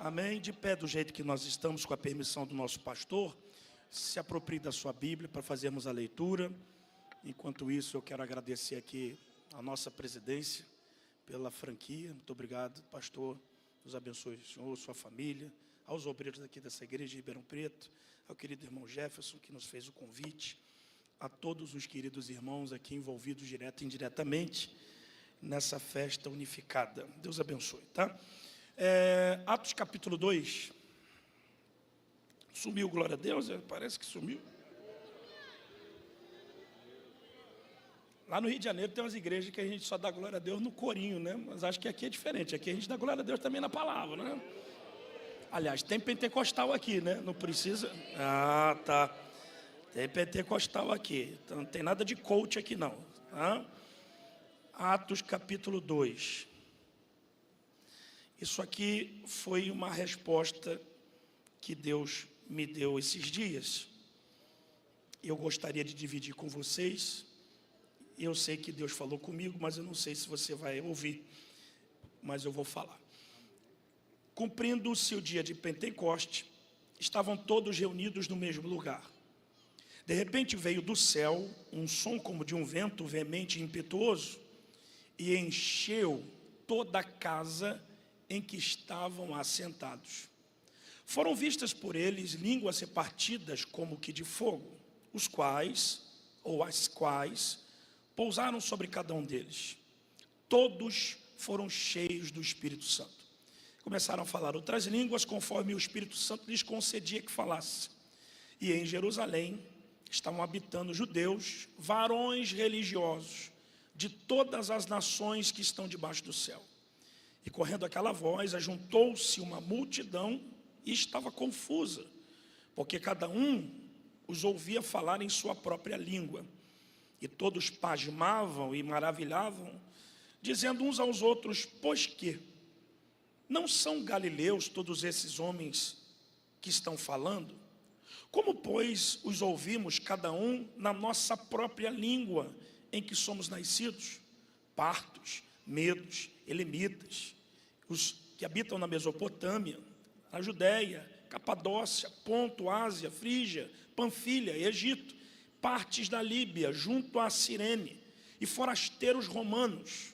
Amém? De pé do jeito que nós estamos, com a permissão do nosso pastor, se aproprie da sua Bíblia para fazermos a leitura. Enquanto isso, eu quero agradecer aqui a nossa presidência pela franquia. Muito obrigado, pastor. Deus abençoe o senhor, sua família, aos obreiros aqui dessa igreja de Ribeirão Preto, ao querido irmão Jefferson, que nos fez o convite, a todos os queridos irmãos aqui envolvidos direto e indiretamente nessa festa unificada. Deus abençoe, tá? Atos capítulo 2. Sumiu, glória a Deus, parece que sumiu. Lá no Rio de Janeiro tem umas igrejas que a gente só dá glória a Deus no corinho, né? Mas acho que aqui é diferente, aqui a gente dá glória a Deus também na palavra, né? Aliás, tem pentecostal aqui, né? Não precisa... Ah, tá. Tem pentecostal aqui, então não tem nada de coach aqui não, tá? Atos capítulo 2. Isso aqui foi uma resposta que Deus me deu esses dias. Eu gostaria de dividir com vocês. Eu sei que Deus falou comigo, mas eu não sei se você vai ouvir, mas eu vou falar. Cumprindo-se o dia de Pentecoste, estavam todos reunidos no mesmo lugar. De repente veio do céu um som como de um vento veemente e impetuoso e encheu toda a casa em que estavam assentados. Foram vistas por eles línguas repartidas como que de fogo, os quais, ou as quais, pousaram sobre cada um deles. Todos foram cheios do Espírito Santo. Começaram a falar outras línguas conforme o Espírito Santo lhes concedia que falasse. E em Jerusalém estavam habitando judeus, varões religiosos, de todas as nações que estão debaixo do céu. E correndo aquela voz, ajuntou-se uma multidão e estava confusa, porque cada um os ouvia falar em sua própria língua. E todos pasmavam e maravilhavam, dizendo uns aos outros: pois que? Não são galileus todos esses homens que estão falando? Como, pois, os ouvimos cada um na nossa própria língua em que somos nascidos? Partos, medos, elemitas, os que habitam na Mesopotâmia, na Judéia, Capadócia, Ponto, Ásia, Frígia, Panfilha, Egito, partes da Líbia, junto a Cirene, e forasteiros romanos,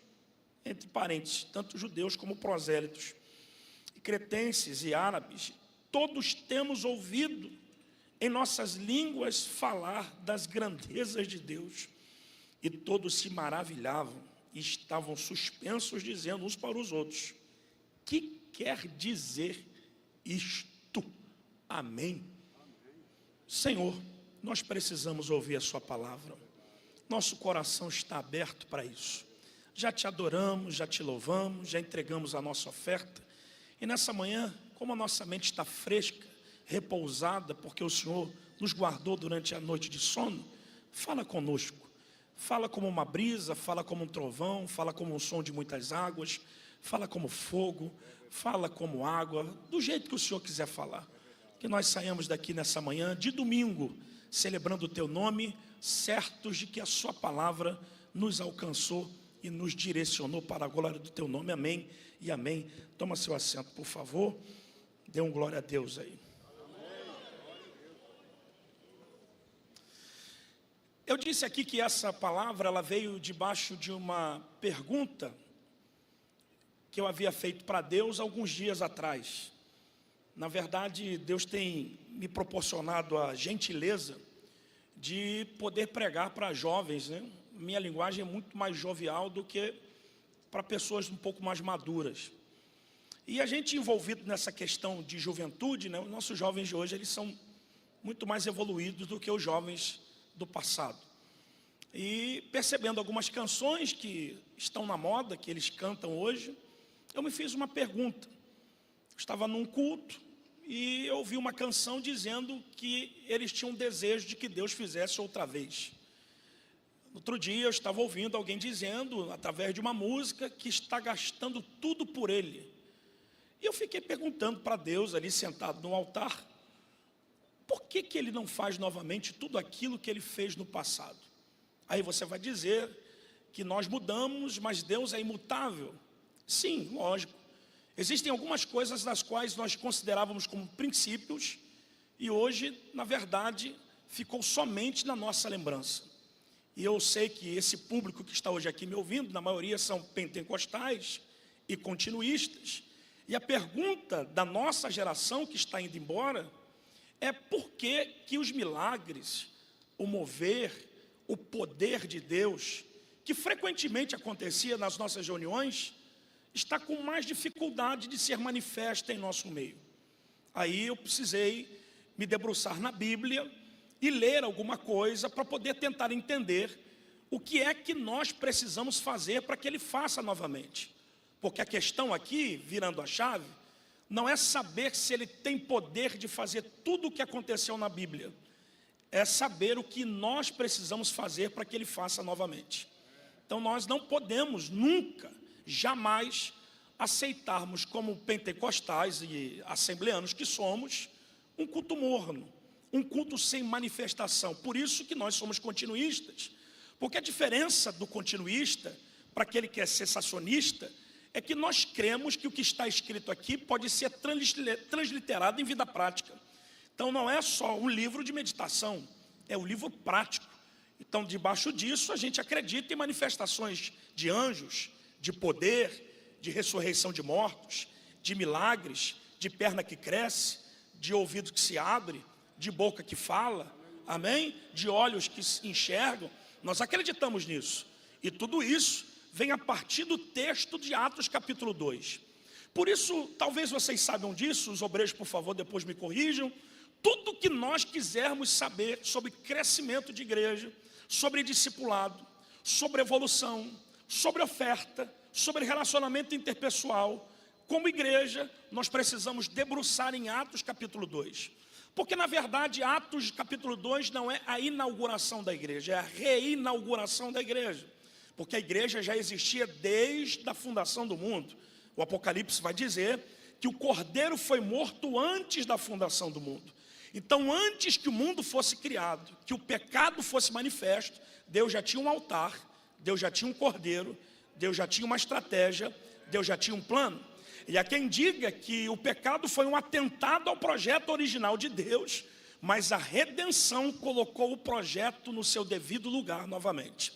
entre parentes, tanto judeus como prosélitos, e cretenses e árabes, todos temos ouvido em nossas línguas falar das grandezas de Deus. E todos se maravilhavam e estavam suspensos, dizendo uns para os outros: que quer dizer isto? Amém. Senhor, nós precisamos ouvir a sua palavra. Nosso coração está aberto para isso. Já te adoramos, já te louvamos, já entregamos a nossa oferta. E nessa manhã, como a nossa mente está fresca, repousada, porque o Senhor nos guardou durante a noite de sono, fala conosco. Fala como uma brisa, fala como um trovão, fala como um som de muitas águas, fala como fogo, fala como água, do jeito que o Senhor quiser falar. Que nós saiamos daqui nessa manhã de domingo, celebrando o teu nome, certos de que a sua palavra nos alcançou e nos direcionou para a glória do teu nome. Amém e amém. Toma seu assento, por favor. Dê um glória a Deus aí. Eu disse aqui que essa palavra ela veio debaixo de uma pergunta que eu havia feito para Deus alguns dias atrás. Na verdade, Deus tem me proporcionado a gentileza de poder pregar para jovens, né? Minha linguagem é muito mais jovial do que para pessoas um pouco mais maduras. E a gente envolvido nessa questão de juventude, né? Os nossos jovens de hoje eles são muito mais evoluídos do que os jovens do passado. E percebendo algumas canções que estão na moda, que eles cantam hoje, eu me fiz uma pergunta. Estava num culto e eu ouvi uma canção dizendo que eles tinham desejo de que Deus fizesse outra vez. Outro dia eu estava ouvindo alguém dizendo, através de uma música, que está gastando tudo por ele. E eu fiquei perguntando para Deus, ali sentado no altar, por que ele não faz novamente tudo aquilo que ele fez no passado? Aí você vai dizer que nós mudamos, mas Deus é imutável. Sim, lógico. Existem algumas coisas das quais nós considerávamos como princípios e hoje, na verdade, ficou somente na nossa lembrança. E eu sei que esse público que está hoje aqui me ouvindo, na maioria são pentecostais e continuistas. E a pergunta da nossa geração que está indo embora é por que os milagres, o mover, o poder de Deus, que frequentemente acontecia nas nossas reuniões, está com mais dificuldade de ser manifesta em nosso meio. Aí eu precisei me debruçar na Bíblia e ler alguma coisa para poder tentar entender o que é que nós precisamos fazer para que Ele faça novamente. Porque a questão aqui, virando a chave, não é saber se Ele tem poder de fazer tudo o que aconteceu na Bíblia. É saber o que nós precisamos fazer para que Ele faça novamente. Então nós não podemos nunca, jamais, aceitarmos como pentecostais e assembleanos que somos, um culto morno, um culto sem manifestação. Por isso que nós somos continuistas. Porque a diferença do continuista para aquele que é cessacionista é que nós cremos que o que está escrito aqui pode ser transliterado em vida prática. Então não é só um livro de meditação, é um livro prático. Então debaixo disso a gente acredita em manifestações de anjos, de poder, de ressurreição de mortos, de milagres, de perna que cresce, de ouvido que se abre, de boca que fala, amém? De olhos que enxergam. Nós acreditamos nisso. E tudo isso vem a partir do texto de Atos capítulo 2. Por isso, talvez vocês saibam disso, os obreiros, por favor, depois me corrijam. Tudo que nós quisermos saber sobre crescimento de igreja, sobre discipulado, sobre evolução, sobre oferta, sobre relacionamento interpessoal, como igreja, nós precisamos debruçar em Atos capítulo 2. Porque, na verdade, Atos capítulo 2 não é a inauguração da igreja, é a reinauguração da igreja. Porque a igreja já existia desde a fundação do mundo. O Apocalipse vai dizer que o Cordeiro foi morto antes da fundação do mundo. Então, antes que o mundo fosse criado, que o pecado fosse manifesto, Deus já tinha um altar, Deus já tinha um Cordeiro, Deus já tinha uma estratégia, Deus já tinha um plano. E há quem diga que o pecado foi um atentado ao projeto original de Deus, mas a redenção colocou o projeto no seu devido lugar novamente.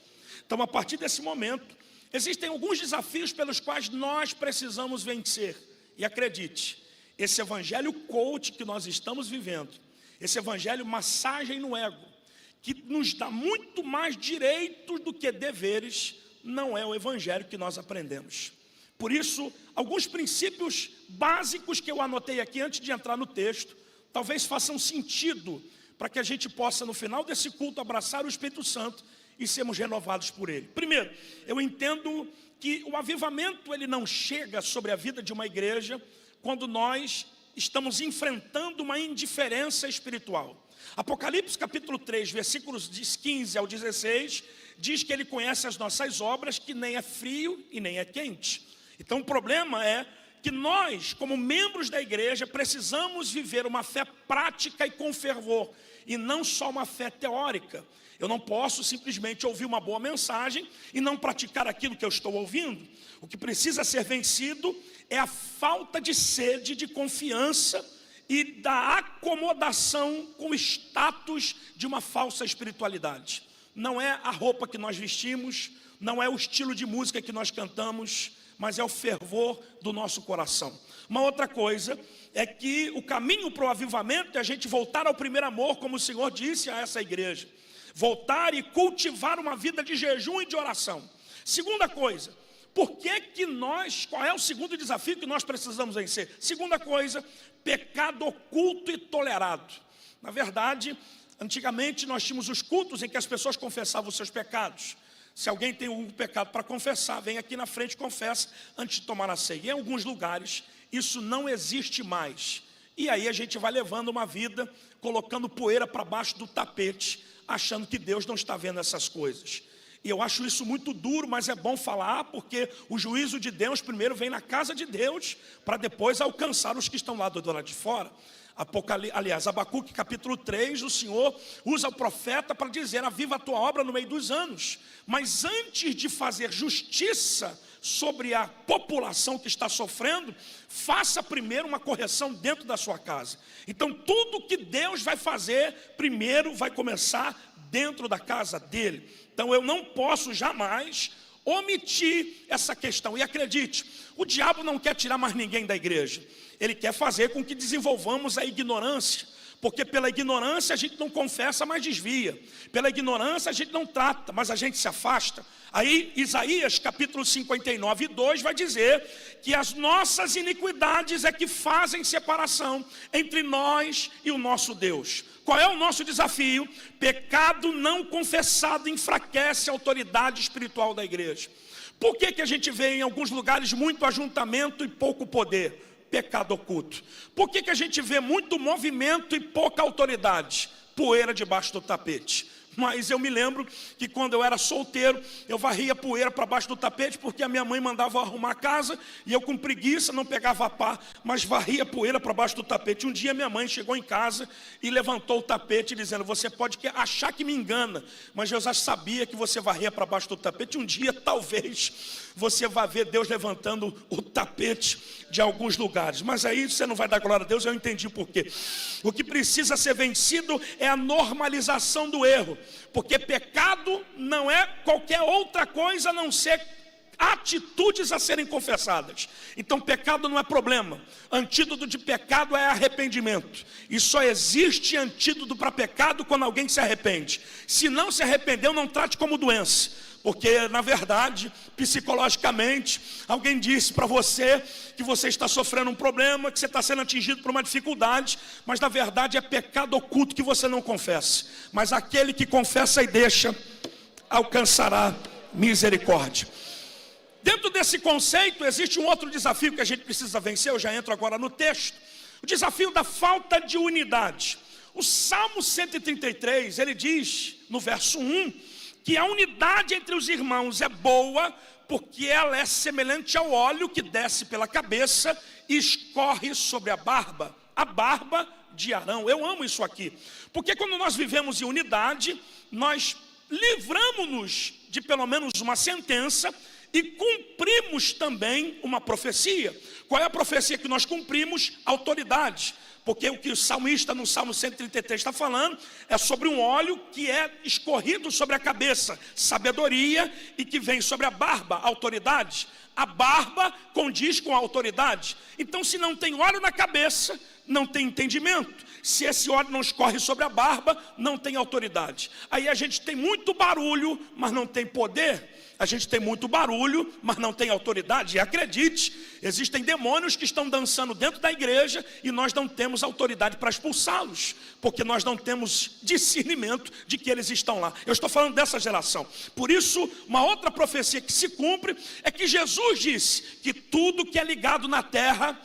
Então, a partir desse momento, existem alguns desafios pelos quais nós precisamos vencer. E acredite, esse evangelho coach que nós estamos vivendo, esse evangelho massagem no ego, que nos dá muito mais direitos do que deveres, não é o evangelho que nós aprendemos. Por isso, alguns princípios básicos que eu anotei aqui antes de entrar no texto, talvez façam sentido para que a gente possa, no final desse culto, abraçar o Espírito Santo e sermos renovados por Ele. Primeiro, eu entendo que o avivamento ele não chega sobre a vida de uma igreja quando nós estamos enfrentando uma indiferença espiritual. Apocalipse capítulo 3, versículos 15 ao 16, diz que Ele conhece as nossas obras, que nem é frio e nem é quente. Então o problema é que nós, como membros da igreja, precisamos viver uma fé prática e com fervor, e não só uma fé teórica. Eu não posso simplesmente ouvir uma boa mensagem e não praticar aquilo que eu estou ouvindo. O que precisa ser vencido é a falta de sede, de confiança e da acomodação com o status de uma falsa espiritualidade. Não é a roupa que nós vestimos, não é o estilo de música que nós cantamos, mas é o fervor do nosso coração. Uma outra coisa é que o caminho para o avivamento é a gente voltar ao primeiro amor, como o Senhor disse a essa igreja. Voltar e cultivar uma vida de jejum e de oração. Segunda coisa, qual é o segundo desafio que nós precisamos vencer? Segunda coisa, pecado oculto e tolerado. Na verdade, antigamente nós tínhamos os cultos em que as pessoas confessavam os seus pecados. Se alguém tem um pecado para confessar, vem aqui na frente e confessa antes de tomar a ceia. Em alguns lugares, isso não existe mais. E aí a gente vai levando uma vida, colocando poeira para baixo do tapete, achando que Deus não está vendo essas coisas. E eu acho isso muito duro, mas é bom falar, porque o juízo de Deus primeiro vem na casa de Deus, para depois alcançar os que estão lá do lado de fora. Abacuque capítulo 3, o Senhor usa o profeta para dizer: aviva a tua obra no meio dos anos. Mas antes de fazer justiça sobre a população que está sofrendo, faça primeiro uma correção dentro da sua casa. Então tudo que Deus vai fazer, primeiro vai começar dentro da casa dele. Então eu não posso jamais omitir essa questão. E acredite, o diabo não quer tirar mais ninguém da igreja. Ele quer fazer com que desenvolvamos a ignorância, porque pela ignorância a gente não confessa, mas desvia. Pela ignorância a gente não trata, mas a gente se afasta. Aí Isaías capítulo 59, 2 vai dizer que as nossas iniquidades é que fazem separação entre nós e o nosso Deus. Qual é o nosso desafio? Pecado não confessado enfraquece a autoridade espiritual da igreja. Por que a gente vê em alguns lugares muito ajuntamento e pouco poder? Pecado oculto. Por que a gente vê muito movimento e pouca autoridade? Poeira debaixo do tapete. Mas eu me lembro que quando eu era solteiro, eu varria poeira para baixo do tapete, porque a minha mãe mandava arrumar a casa, e eu com preguiça não pegava a pá, mas varria poeira para baixo do tapete. Um dia minha mãe chegou em casa e levantou o tapete dizendo: você pode achar que me engana, mas eu já sabia que você varria para baixo do tapete. Um dia talvez você vai ver Deus levantando o tapete de alguns lugares. Mas aí você não vai dar glória a Deus, eu entendi por quê. O que precisa ser vencido é a normalização do erro, porque pecado não é qualquer outra coisa a não ser atitudes a serem confessadas. Então pecado não é problema. Antídoto de pecado é arrependimento. E só existe antídoto para pecado quando alguém se arrepende. Se não se arrependeu, não trate como doença. Porque, na verdade, psicologicamente, alguém disse para você que você está sofrendo um problema, que você está sendo atingido por uma dificuldade, mas, na verdade, é pecado oculto que você não confessa. Mas aquele que confessa e deixa, alcançará misericórdia. Dentro desse conceito, existe um outro desafio que a gente precisa vencer. Eu já entro agora no texto. O desafio da falta de unidade. O Salmo 133, ele diz, no verso 1, que a unidade entre os irmãos é boa, porque ela é semelhante ao óleo que desce pela cabeça e escorre sobre a barba de Arão. Eu amo isso aqui, porque quando nós vivemos em unidade, nós livramos-nos de pelo menos uma sentença e cumprimos também uma profecia. Qual é a profecia que nós cumprimos? Autoridade. Porque o que o salmista no Salmo 133 está falando é sobre um óleo que é escorrido sobre a cabeça, sabedoria, e que vem sobre a barba, autoridade. A barba condiz com a autoridade. Então, se não tem óleo na cabeça, não tem entendimento. Se esse óleo não escorre sobre a barba, não tem autoridade. Aí a gente tem muito barulho, mas não tem poder. A gente tem muito barulho, mas não tem autoridade. E acredite, existem demônios que estão dançando dentro da igreja e nós não temos autoridade para expulsá-los, porque nós não temos discernimento de que eles estão lá. Eu estou falando dessa geração. Por isso, uma outra profecia que se cumpre é que Jesus disse que tudo que é ligado na terra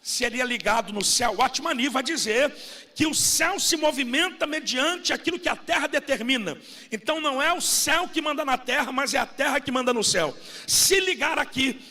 seria ligado no céu. O Atmani vai dizer que o céu se movimenta mediante aquilo que a terra determina. Então não é o céu que manda na terra, mas é a terra que manda no céu. Se ligar aqui,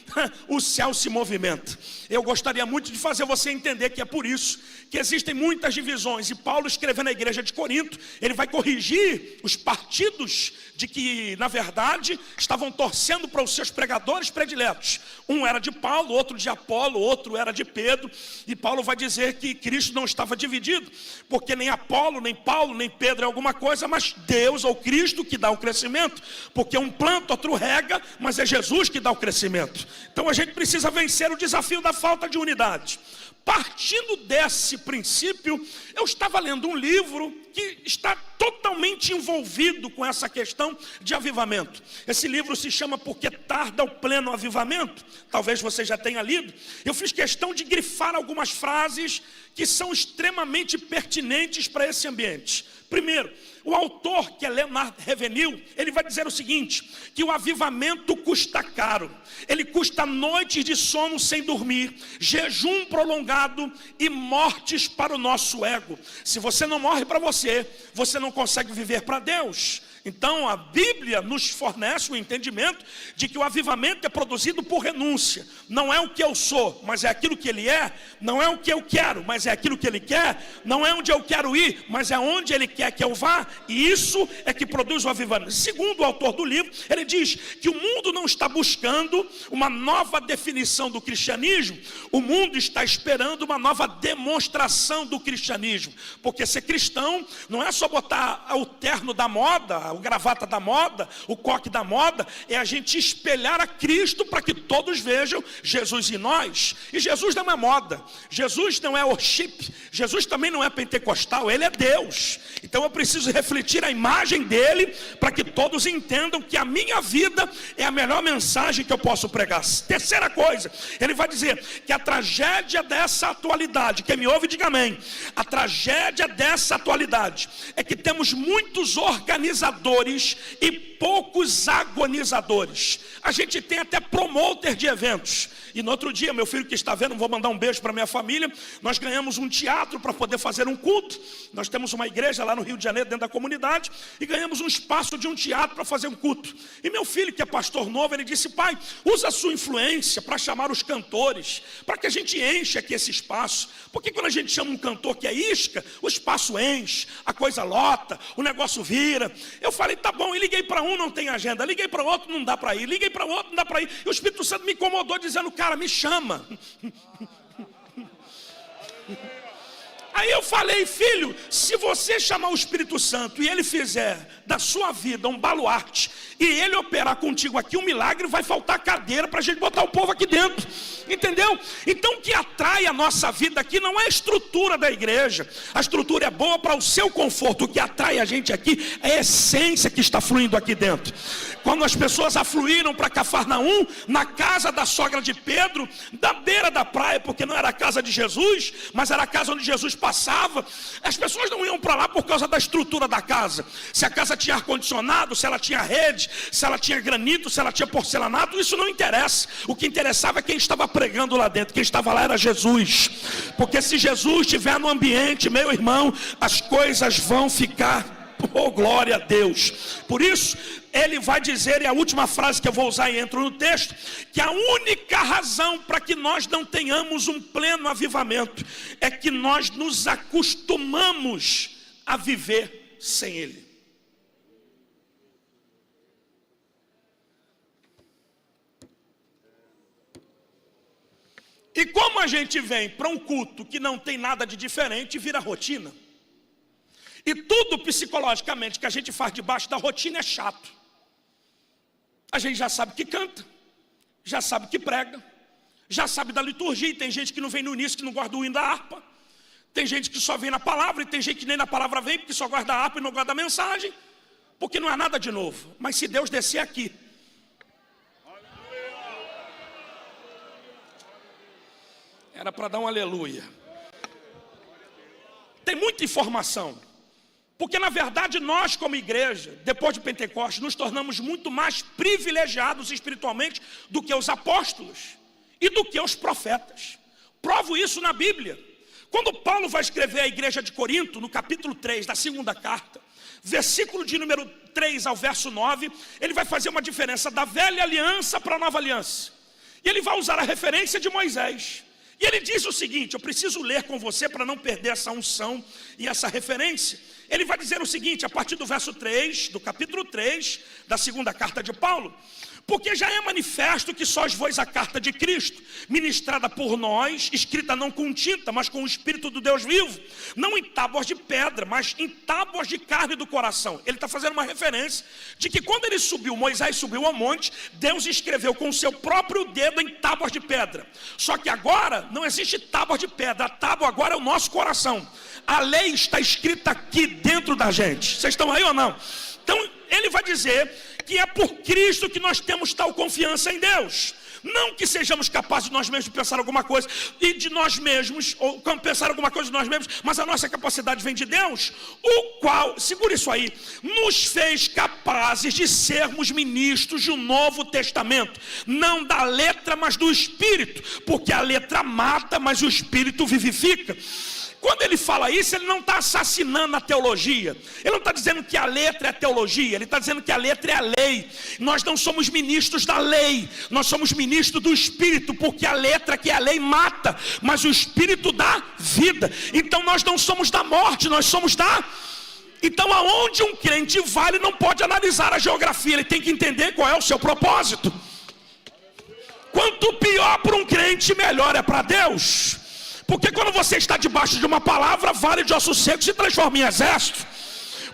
o céu se movimenta. Eu gostaria muito de fazer você entender que é por isso que existem muitas divisões. E Paulo, escrevendo à igreja de Corinto, ele vai corrigir os partidos de que, na verdade, estavam torcendo para os seus pregadores prediletos. Um era de Paulo, outro de Apolo, outro era de Pedro. E Paulo vai dizer que Cristo não estava dividido, porque nem Apolo, nem Paulo, nem Pedro é alguma coisa, mas Deus ou Cristo que dá o crescimento. Porque um planta, outro rega, mas é Jesus que dá o crescimento. Então a gente precisa vencer o desafio da falta de unidade. Partindo desse princípio, eu estava lendo um livro que está totalmente envolvido com essa questão de avivamento. Esse livro se chama Porque Tarda o Pleno Avivamento. Talvez você já tenha lido. Eu fiz questão de grifar algumas frases que são extremamente pertinentes para esse ambiente. Primeiro, o autor, que é Leonard Ravenhill, ele vai dizer o seguinte, que o avivamento custa caro. Ele custa noites de sono sem dormir, jejum prolongado e mortes para o nosso ego. Se você não morre para você, você não consegue viver para Deus. Então a Bíblia nos fornece o entendimento de que o avivamento é produzido por renúncia. Não é o que eu sou, mas é aquilo que Ele é. Não é o que eu quero, mas é aquilo que Ele quer. Não é onde eu quero ir, mas é onde Ele quer que eu vá. E isso é que produz o avivamento. Segundo o autor do livro, ele diz que o mundo não está buscando uma nova definição do cristianismo. O mundo está esperando uma nova demonstração do cristianismo. Porque ser cristão não é só botar o terno da moda, o gravata da moda, o coque da moda, é a gente espelhar a Cristo para que todos vejam Jesus em nós. E Jesus não é moda, Jesus não é worship, Jesus também não é pentecostal, Ele é Deus. Então eu preciso refletir a imagem dEle para que todos entendam que a minha vida é a melhor mensagem que eu posso pregar. Terceira coisa, ele vai dizer que a tragédia dessa atualidade, quem me ouve diga amém, a tragédia dessa atualidade é que temos muitos organizadores e poucos agonizadores. A gente tem até promotor de eventos. E no outro dia, meu filho que está vendo, vou mandar um beijo para minha família, nós ganhamos um teatro para poder fazer um culto. Nós temos uma igreja lá no Rio de Janeiro, dentro da comunidade, e ganhamos um espaço de um teatro para fazer um culto. E meu filho, que é pastor novo, ele disse: pai, usa a sua influência para chamar os cantores, para que a gente enche aqui esse espaço. Porque quando a gente chama um cantor que é isca, o espaço enche, a coisa lota, o negócio vira. Eu falei, tá bom, e liguei para um, não tem agenda, liguei para o outro, não dá para ir, liguei para o outro, não dá para ir. E o Espírito Santo me incomodou dizendo: cara, me chama. Aí eu falei: filho, se você chamar o Espírito Santo e ele fizer da sua vida um baluarte, e ele operar contigo aqui um milagre, vai faltar cadeira para a gente botar o povo aqui dentro, entendeu? Então o que atrai a nossa vida aqui não é a estrutura da igreja. A estrutura é boa para o seu conforto. O que atrai a gente aqui é a essência que está fluindo aqui dentro. Quando as pessoas afluíram para Cafarnaum, na casa da sogra de Pedro, da beira da praia, porque não era a casa de Jesus, mas era a casa onde Jesus passava, as pessoas não iam para lá por causa da estrutura da casa. Se a casa tinha ar-condicionado, se ela tinha rede, se ela tinha granito, se ela tinha porcelanato, isso não interessa. O que interessava é quem estava pregando lá dentro. Quem estava lá era Jesus. Porque se Jesus estiver no ambiente, meu irmão, as coisas vão ficar, oh glória a Deus. Por isso ele vai dizer, e a última frase que eu vou usar e entro no texto, que a única razão para que nós não tenhamos um pleno avivamento é que nós nos acostumamos a viver sem Ele. E como a gente vem para um culto que não tem nada de diferente, vira rotina. E tudo psicologicamente que a gente faz debaixo da rotina é chato. A gente já sabe que canta, já sabe que prega, já sabe da liturgia. E tem gente que não vem no início, que não gosta do hino da harpa. Tem gente que só vem na palavra, e tem gente que nem na palavra vem, porque só gosta da harpa e não gosta da mensagem, porque não é nada de novo. Mas se Deus descer aqui, era para dar um aleluia. Tem muita informação. Porque na verdade nós como igreja, depois de Pentecostes, nos tornamos muito mais privilegiados espiritualmente do que os apóstolos e do que os profetas. Provo isso na Bíblia. Quando Paulo vai escrever à igreja de Corinto, no capítulo 3 da segunda carta, versículo de número 3 ao verso 9, ele vai fazer uma diferença da velha aliança para a nova aliança. E ele vai usar a referência de Moisés. E ele diz o seguinte, eu preciso ler com você para não perder essa unção e essa referência. Ele vai dizer o seguinte, a partir do verso 3, do capítulo 3, da segunda carta de Paulo: porque já é manifesto que sois vós a carta de Cristo, ministrada por nós, escrita não com tinta, mas com o Espírito do Deus vivo, não em tábuas de pedra, mas em tábuas de carne do coração. Ele está fazendo uma referência de que quando ele subiu, Moisés subiu ao monte, Deus escreveu com o seu próprio dedo em tábuas de pedra. Só que agora não existe tábua de pedra, a tábua agora é o nosso coração. A lei está escrita aqui dentro da gente. Vocês estão aí ou não? Então ele vai dizer que é por Cristo que nós temos tal confiança em Deus. Não que sejamos capazes de nós mesmos pensar alguma coisa e de nós mesmos, ou pensar alguma coisa de nós mesmos, mas a nossa capacidade vem de Deus, o qual, segura isso aí, nos fez capazes de sermos ministros de um novo testamento, não da letra, mas do Espírito, porque a letra mata, mas o Espírito vivifica. Quando ele fala isso, ele não está assassinando a teologia. Ele não está dizendo que a letra é teologia. Ele está dizendo que a letra é a lei. Nós não somos ministros da lei. Nós somos ministros do Espírito. Porque a letra, que é a lei, mata. Mas o Espírito dá vida. Então nós não somos da morte. Nós somos da... Então aonde um crente vai, ele não pode analisar a geografia. Ele tem que entender qual é o seu propósito. Quanto pior para um crente, melhor é para Deus. Porque quando você está debaixo de uma palavra, vale de ossos secos se transforma em exército.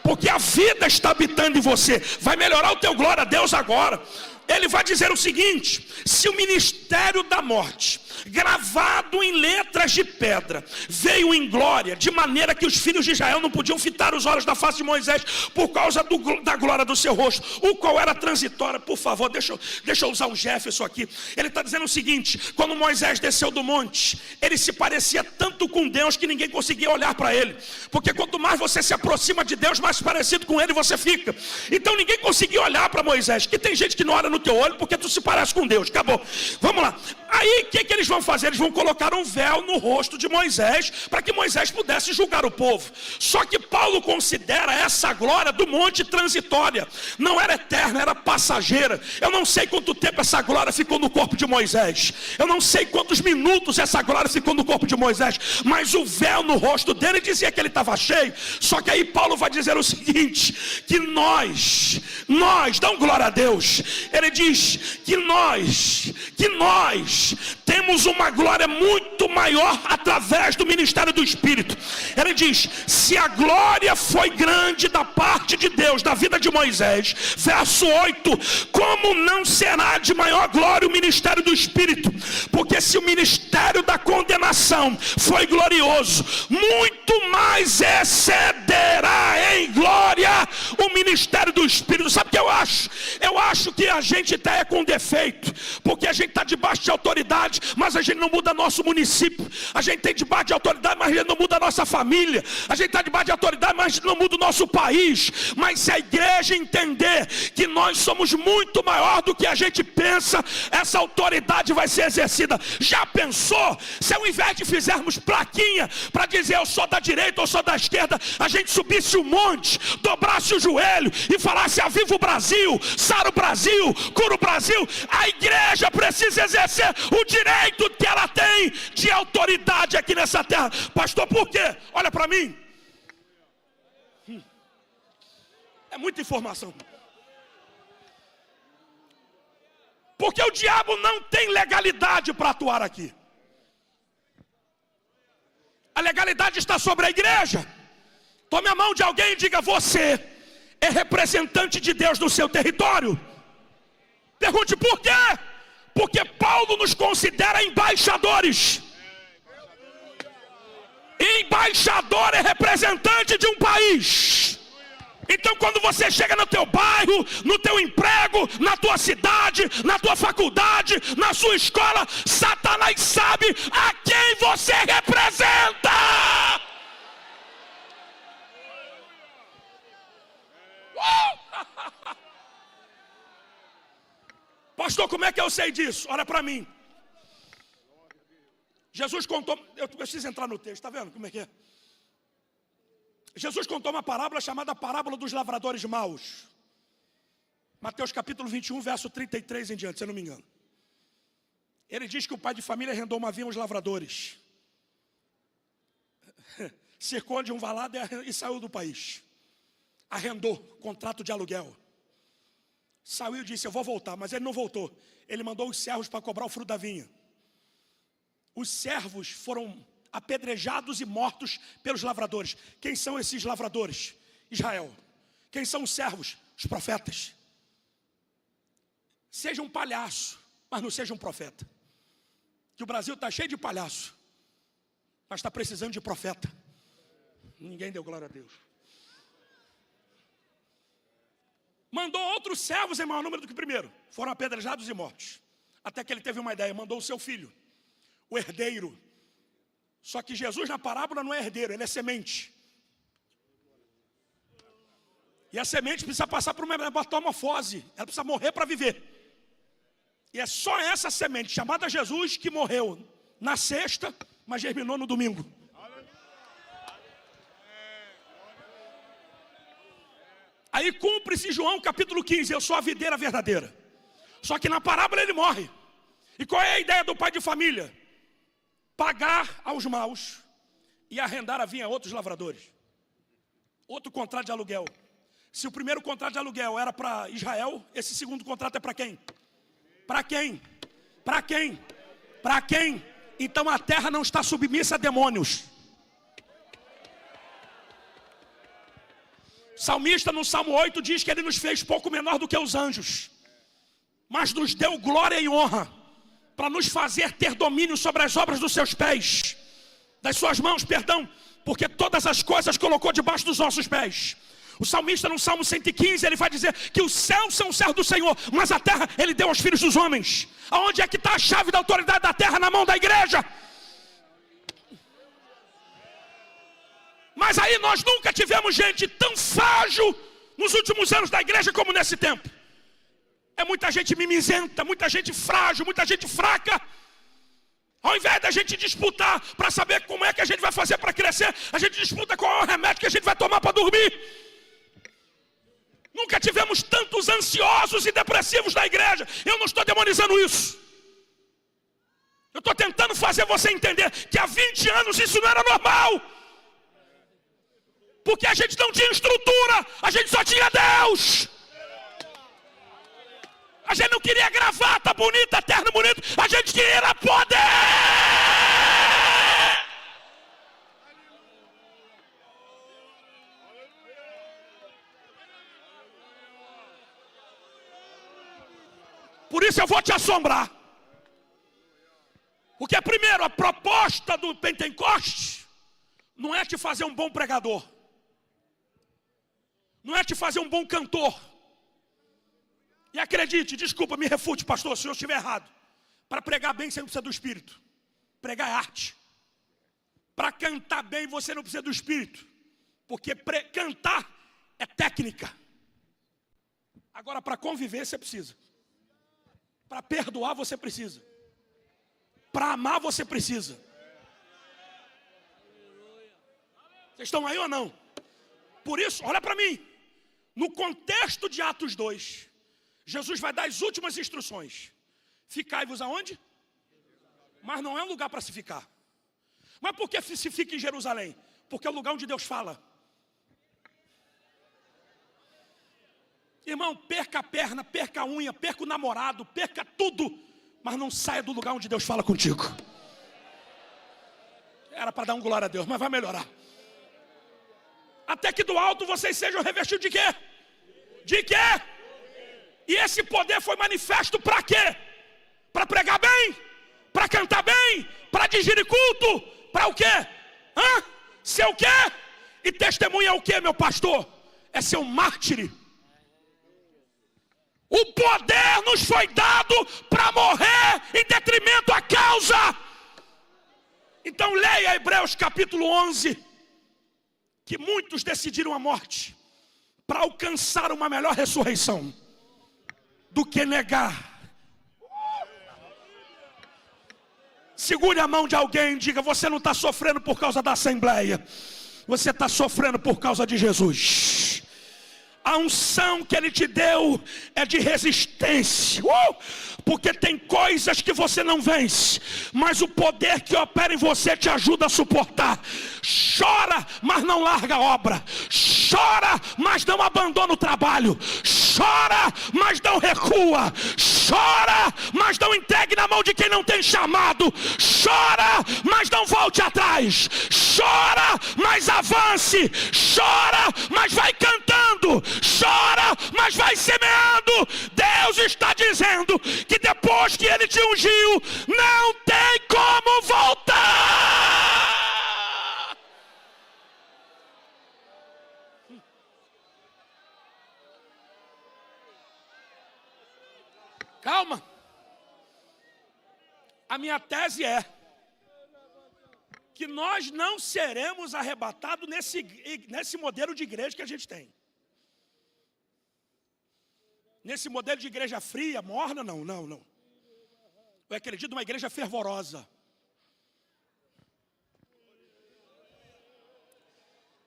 Porque a vida está habitando em você. Vai melhorar o teu glória a Deus agora. Ele vai dizer o seguinte: se o ministério da morte, gravado em letras de pedra, veio em glória, de maneira que os filhos de Israel não podiam fitar os olhos da face de Moisés, por causa da glória do seu rosto, o qual era transitória. Por favor, deixa eu usar um Jefferson aqui. Ele está dizendo o seguinte: quando Moisés desceu do monte, ele se parecia tanto com Deus que ninguém conseguia olhar para ele. Porque quanto mais você se aproxima de Deus, mais parecido com ele você fica. Então ninguém conseguia olhar para Moisés. Que tem gente que não olha no teu olho porque tu se parece com Deus. Acabou. Vamos lá. Aí o que eles vão fazer? Eles vão colocar um véu no rosto de Moisés, para que Moisés pudesse julgar o povo. Só que Paulo considera essa glória do monte transitória. Não era eterna, era passageira. Eu não sei quanto tempo essa glória ficou no corpo de Moisés. Eu não sei quantos minutos essa glória ficou no corpo de Moisés. Mas o véu no rosto dele dizia que ele estava cheio. Só que aí Paulo vai dizer o seguinte: que nós, dão glória a Deus. Ele diz que nós temos uma glória muito maior através do ministério do Espírito. Ele diz: se a glória foi grande da parte de Deus na vida de Moisés, verso 8, como não será de maior glória o ministério do Espírito? Porque se o ministério da condenação foi glorioso, muito mais excederá em glória o ministério do Espírito. Sabe o que eu acho? Eu acho que a gente até é com defeito, porque a gente está debaixo de autoridade, mas a gente não muda nosso município. A gente tem debaixo de autoridade, mas a gente não muda a nossa família. A gente está debaixo de autoridade, mas a gente não muda o nosso país. Mas se a igreja entender que nós somos muito maior do que a gente pensa, essa autoridade vai ser exercida. Já pensou? Se ao invés de fizermos plaquinha para dizer eu sou da direita ou sou da esquerda, a gente subisse um monte, dobrasse o joelho e falasse: aviva o Brasil, sara o Brasil, cura o Brasil. A igreja precisa exercer o direito que ela tem de autoridade aqui nessa terra. Pastor, por quê? Olha para mim. É muita informação. Porque o diabo não tem legalidade para atuar aqui. A legalidade está sobre a igreja. Tome a mão de alguém e diga: você é representante de Deus no seu território. Pergunte por quê? Porque Paulo nos considera embaixadores. Embaixador é representante de um país. Então quando você chega no teu bairro, no teu emprego, na tua cidade, na tua faculdade, na sua escola, Satanás sabe a quem você representa. Pastor, como é que eu sei disso? Olha para mim. Jesus contou, eu preciso entrar no texto, está vendo como é que é? Jesus contou uma parábola chamada parábola dos lavradores maus. Mateus capítulo 21, verso 33 em diante, se eu não me engano. Ele diz que o pai de família arrendou uma vinha aos lavradores. Cercou de um valado e saiu do país. Arrendou, contrato de aluguel. Saiu e disse: eu vou voltar, mas ele não voltou. Ele mandou os servos para cobrar o fruto da vinha. Os servos foram apedrejados e mortos pelos lavradores. Quem são esses lavradores? Israel. Quem são os servos? Os profetas. Seja um palhaço, mas não seja um profeta. Que o Brasil está cheio de palhaço, mas está precisando de profeta. Ninguém deu glória a Deus. Mandou outros servos em maior número do que o primeiro. Foram apedrejados e mortos. Até que ele teve uma ideia, mandou o seu filho, o herdeiro. Só que Jesus na parábola não é herdeiro, ele é semente. E a semente precisa passar por uma metamorfose. Ela precisa morrer para viver. E é só essa semente, chamada Jesus, que morreu na sexta, mas germinou no domingo. Aí cumpre-se João capítulo 15, eu sou a videira verdadeira. Só que na parábola ele morre. E qual é a ideia do pai de família? Pagar aos maus e arrendar a vinha a outros lavradores. Outro contrato de aluguel. Se o primeiro contrato de aluguel era para Israel, esse segundo contrato é para quem? Para quem? Para quem? Para quem? Então a terra não está submissa a demônios. O salmista no Salmo 8 diz que ele nos fez pouco menor do que os anjos, mas nos deu glória e honra, para nos fazer ter domínio sobre as obras dos seus pés, das suas mãos, perdão, porque todas as coisas colocou debaixo dos nossos pés. O salmista no Salmo 115, ele vai dizer que os céus são os céus do Senhor, mas a terra ele deu aos filhos dos homens. Aonde é que está a chave da autoridade da terra? Na mão da igreja. Mas aí nós nunca tivemos gente tão frágil nos últimos anos da igreja como nesse tempo. É muita gente mimizenta, muita gente frágil, muita gente fraca. Ao invés da gente disputar para saber como é que a gente vai fazer para crescer, a gente disputa qual é o remédio que a gente vai tomar para dormir. Nunca tivemos tantos ansiosos e depressivos na igreja. Eu não estou demonizando isso. Eu estou tentando fazer você entender que há 20 anos isso não era normal. Porque a gente não tinha estrutura, a gente só tinha Deus. A gente não queria gravata bonita, terno bonito, a gente queria poder. Por isso eu vou te assombrar. Porque primeiro, a proposta do Pentecoste não é te fazer um bom pregador. Não é te fazer um bom cantor. E acredite, desculpa, me refute, pastor, se eu estiver errado. Para pregar bem você não precisa do Espírito. Pregar é arte. Para cantar bem você não precisa do Espírito. Porque cantar é técnica. Agora para conviver você precisa. Para perdoar você precisa. Para amar você precisa. Vocês estão aí ou não? Por isso, olha para mim. No contexto de Atos 2, Jesus vai dar as últimas instruções. Ficai-vos aonde? Mas não é um lugar para se ficar. Mas por que se fica em Jerusalém? Porque é o lugar onde Deus fala. Irmão, perca a perna, perca a unha, perca o namorado, perca tudo, mas não saia do lugar onde Deus fala contigo. Era para dar um glória a Deus, mas vai melhorar. Até que do alto vocês sejam revestidos de quê? De quê? E esse poder foi manifesto para quê? Para pregar bem? Para cantar bem? Para dirigir culto? Para o quê? Ser o quê? E testemunha o quê, meu pastor? É ser um mártir. O poder nos foi dado para morrer em detrimento à causa. Então leia Hebreus capítulo 11. Que muitos decidiram a morte para alcançar uma melhor ressurreição do que negar. Segure a mão de alguém e diga: você não está sofrendo por causa da Assembleia, você está sofrendo por causa de Jesus. A unção que Ele te deu é de resistência. Porque tem coisas que você não vence, mas o poder que opera em você te ajuda a suportar. Chora, mas não larga a obra. Chora, mas não abandona o trabalho. Chora, mas não recua. Chora, mas não entregue na mão de quem não tem chamado. Chora, mas não volte atrás. Chora, mas avance. Chora, mas vai cantando. Chora, mas vai semeando. Deus está dizendo que depois que Ele te ungiu, não tem como voltar. Calma. A minha tese é que nós não seremos arrebatados nesse modelo de igreja que a gente tem. Nesse modelo de igreja fria, morna, não. Eu acredito numa igreja fervorosa.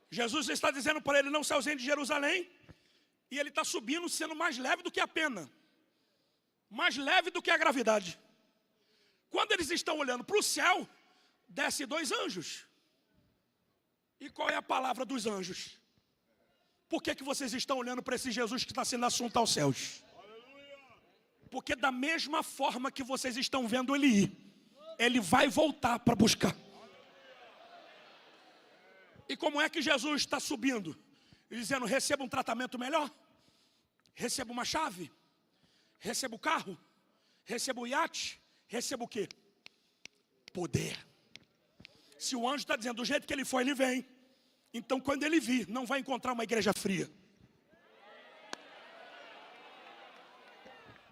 Jesus está dizendo para ele: não se ausente de Jerusalém, E ele está subindo sendo mais leve do que a pena. Mais leve do que a gravidade. Quando eles estão olhando para o céu, desce 2 anjos. E qual é a palavra dos anjos? Por que vocês estão olhando para esse Jesus que está sendo assunto aos céus? Porque da mesma forma que vocês estão vendo ele ir, ele vai voltar para buscar. E como é que Jesus está subindo? Dizendo, receba um tratamento melhor, receba uma chave, receba o carro, receba o iate, receba o quê? Poder. Se o anjo está dizendo, do jeito que ele foi, ele vem. Então quando ele vir, não vai encontrar uma igreja fria.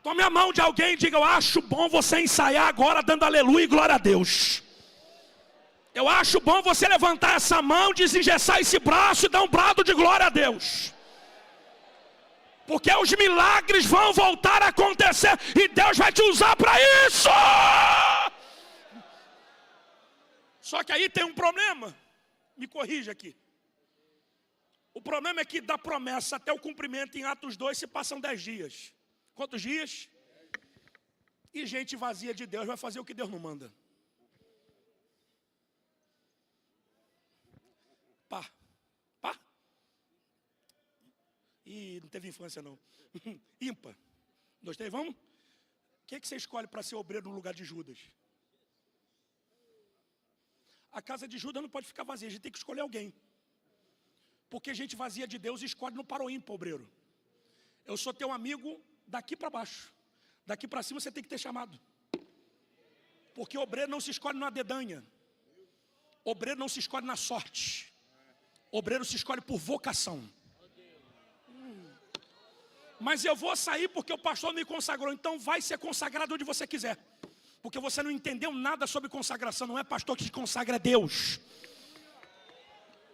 Tome a mão de alguém e diga, eu acho bom você ensaiar agora dando aleluia e glória a Deus. Eu acho bom você levantar essa mão, desengessar esse braço e dar um brado de glória a Deus. Porque os milagres vão voltar a acontecer e Deus vai te usar para isso. Só que aí tem um problema. Me corrija aqui. O problema é que da promessa até o cumprimento em Atos 2 se passam 10 dias. Quantos dias? E gente vazia de Deus vai fazer o que Deus não manda. Pá. Ih, não teve infância não. Ímpar. 2, 3, vamos? O que você escolhe para ser obreiro no lugar de Judas? A casa de Judas não pode ficar vazia, a gente tem que escolher alguém. Porque gente vazia de Deus escolhe no para o ímpar, obreiro. Eu sou teu amigo daqui para baixo. Daqui para cima você tem que ter chamado. Porque obreiro não se escolhe na dedanha. Obreiro não se escolhe na sorte. Obreiro se escolhe por vocação. Mas eu vou sair porque o pastor me consagrou. Então vai ser consagrado onde você quiser. Porque você não entendeu nada sobre consagração. Não é pastor que te consagra, é Deus.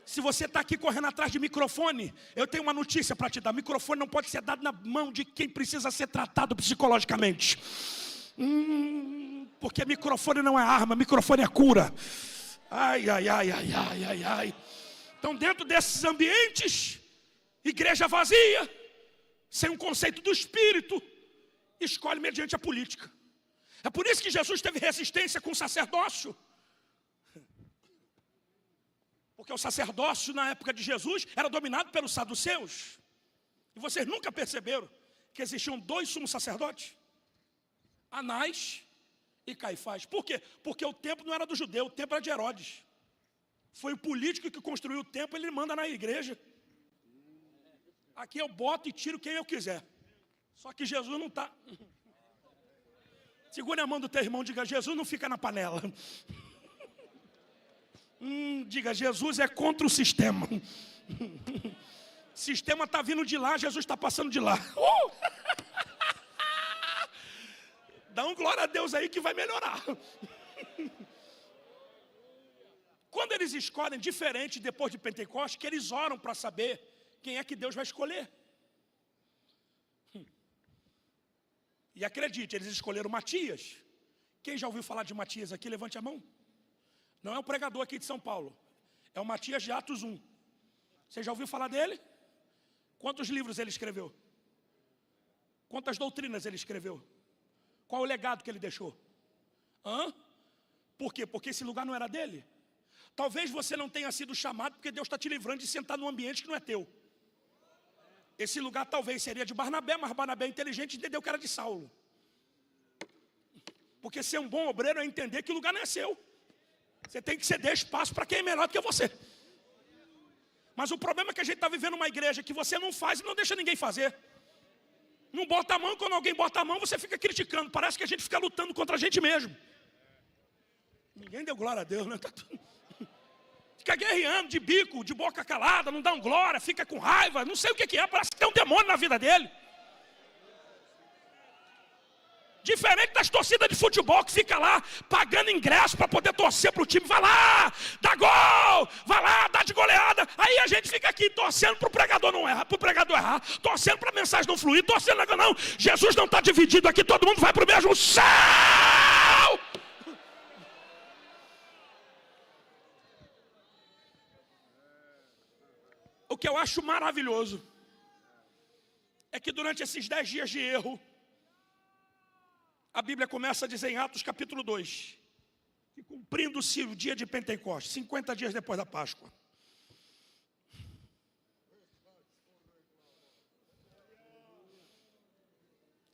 Se você está aqui correndo atrás de microfone, eu tenho uma notícia para te dar. Microfone não pode ser dado na mão de quem precisa ser tratado psicologicamente. Porque microfone não é arma, microfone é cura. Ai. Então dentro desses ambientes, igreja vazia, sem um conceito do Espírito, escolhe mediante a política. É por isso que Jesus teve resistência com o sacerdócio. Porque o sacerdócio na época de Jesus era dominado pelos saduceus. E vocês nunca perceberam que existiam 2 sumos sacerdotes? Anás e Caifás. Por quê? Porque o templo não era do judeu, o templo era de Herodes. Foi o político que construiu o templo, ele manda na igreja. Aqui eu boto e tiro quem eu quiser. Só que Jesus não está. Segure a mão do teu irmão e diga, Jesus não fica na panela. Diga, Jesus é contra o sistema. O sistema está vindo de lá, Jesus está passando de lá. Dá um glória a Deus aí que vai melhorar. Quando eles escolhem diferente depois de Pentecostes, que eles oram para saber quem é que Deus vai escolher. E acredite, eles escolheram Matias. Quem já ouviu falar de Matias aqui, levante a mão. Não é um pregador aqui de São Paulo. É o Matias de Atos 1. Você já ouviu falar dele? Quantos livros ele escreveu? Quantas doutrinas ele escreveu? Qual o legado que ele deixou? Por quê? Porque esse lugar não era dele. Talvez você não tenha sido chamado porque Deus está te livrando de sentar num ambiente que não é teu. Esse lugar talvez seria de Barnabé, mas Barnabé é inteligente e entendeu que era de Saulo. Porque ser um bom obreiro é entender que o lugar não é seu. Você tem que ceder espaço para quem é melhor do que você. Mas o problema é que a gente está vivendo uma igreja que você não faz e não deixa ninguém fazer. Não bota a mão, quando alguém bota a mão você fica criticando. Parece que a gente fica lutando contra a gente mesmo. Ninguém deu glória a Deus, né? Fica guerreando de bico, de boca calada, não dá um glória, fica com raiva, não sei o que é, parece que tem um demônio na vida dele. Diferente das torcidas de futebol que fica lá pagando ingresso para poder torcer para o time. Vai lá, dá gol, vai lá, dá de goleada. Aí a gente fica aqui torcendo para o pregador não errar, para o pregador errar, torcendo para a mensagem não fluir, torcendo não. Jesus não está dividido aqui, todo mundo vai para o mesmo céu. O que eu acho maravilhoso que durante esses 10 dias de erro, a Bíblia começa a dizer em Atos capítulo 2, que cumprindo-se o dia de Pentecostes, 50 dias depois da Páscoa,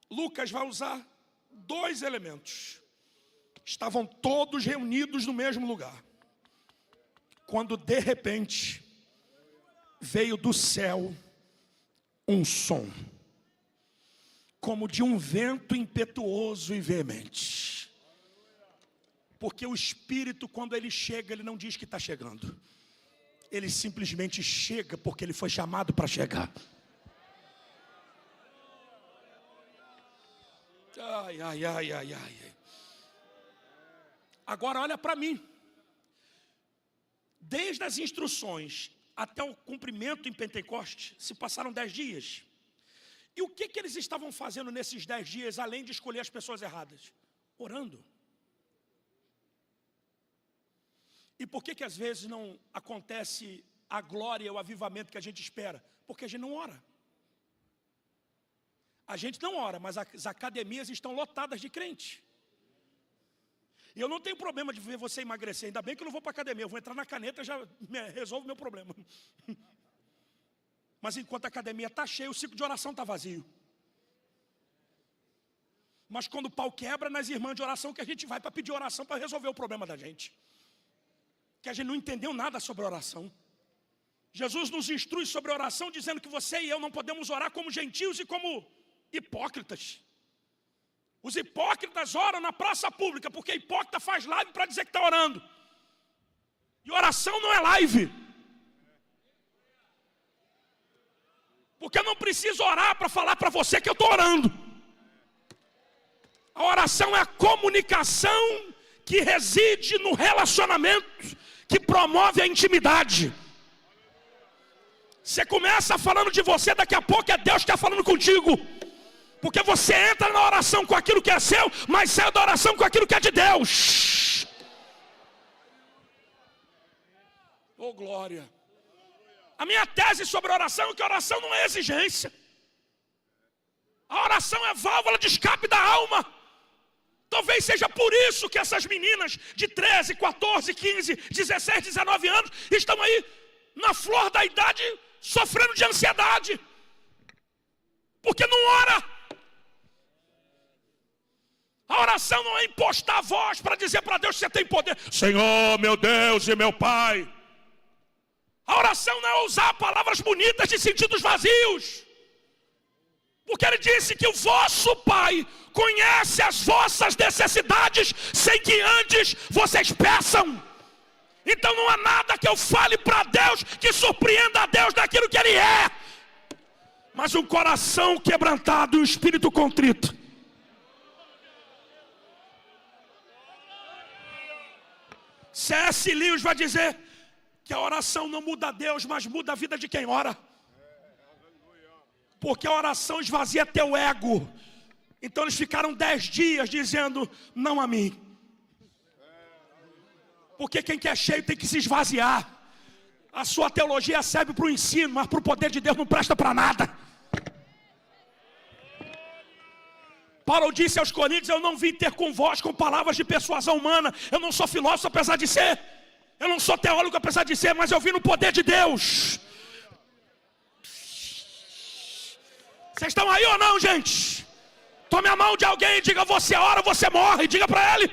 Lucas vai usar 2 elementos. Estavam todos reunidos no mesmo lugar, quando de repente veio do céu um som, como de um vento impetuoso e veemente. Porque o Espírito, quando ele chega, ele não diz que está chegando. Ele simplesmente chega porque ele foi chamado para chegar. Ai, ai, ai, ai, ai. Agora olha para mim. Desde as instruções até o cumprimento em Pentecostes, se passaram 10 dias. E o que eles estavam fazendo nesses 10 dias, além de escolher as pessoas erradas? Orando. E por que às vezes não acontece a glória e o avivamento que a gente espera? Porque a gente não ora. A gente não ora, mas as academias estão lotadas de crente. E eu não tenho problema de ver você emagrecer. Ainda bem que eu não vou para a academia. Eu vou entrar na caneta e já resolvo o meu problema. Mas enquanto a academia está cheia, o ciclo de oração está vazio. Mas quando o pau quebra nas irmãs de oração, que a gente vai para pedir oração para resolver o problema da gente. Que a gente não entendeu nada sobre oração. Jesus nos instrui sobre oração, dizendo que você e eu não podemos orar como gentios e como hipócritas. Os hipócritas oram na praça pública, porque hipócrita faz live para dizer que está orando. E oração não é live. Porque eu não preciso orar para falar para você que eu estou orando. A oração é a comunicação que reside no relacionamento, que promove a intimidade. Você começa falando de você, daqui a pouco é Deus que está falando contigo. Porque você entra na oração com aquilo que é seu, mas sai da oração com aquilo que é de Deus. Oh, glória. A minha tese sobre oração é que a oração não é exigência. A oração é válvula de escape da alma. Talvez seja por isso que essas meninas de 13, 14, 15, 16, 19 anos estão aí na flor da idade sofrendo de ansiedade. Porque não ora. A oração não é impostar a voz para dizer para Deus que você tem poder. Senhor, meu Deus e meu Pai. A oração não é usar palavras bonitas de sentidos vazios. Porque ele disse que o vosso Pai conhece as vossas necessidades sem que antes vocês peçam. Então não há nada que eu fale para Deus que surpreenda a Deus daquilo que Ele é. Mas um coração quebrantado e um espírito contrito. C.S. Lewis vai dizer que a oração não muda a Deus, mas muda a vida de quem ora. Porque a oração esvazia teu ego. Então eles ficaram 10 dias dizendo não a mim. Porque quem quer cheio tem que se esvaziar. A sua teologia serve para o ensino, mas para o poder de Deus não presta para nada. Paulo disse aos Coríntios: eu não vim ter convosco com palavras de persuasão humana. Eu não sou filósofo apesar de ser. Eu não sou teólogo apesar de ser, mas eu vim no poder de Deus. Vocês estão aí ou não, gente? Tome a mão de alguém e diga: você ora ou você morre. Diga para ele.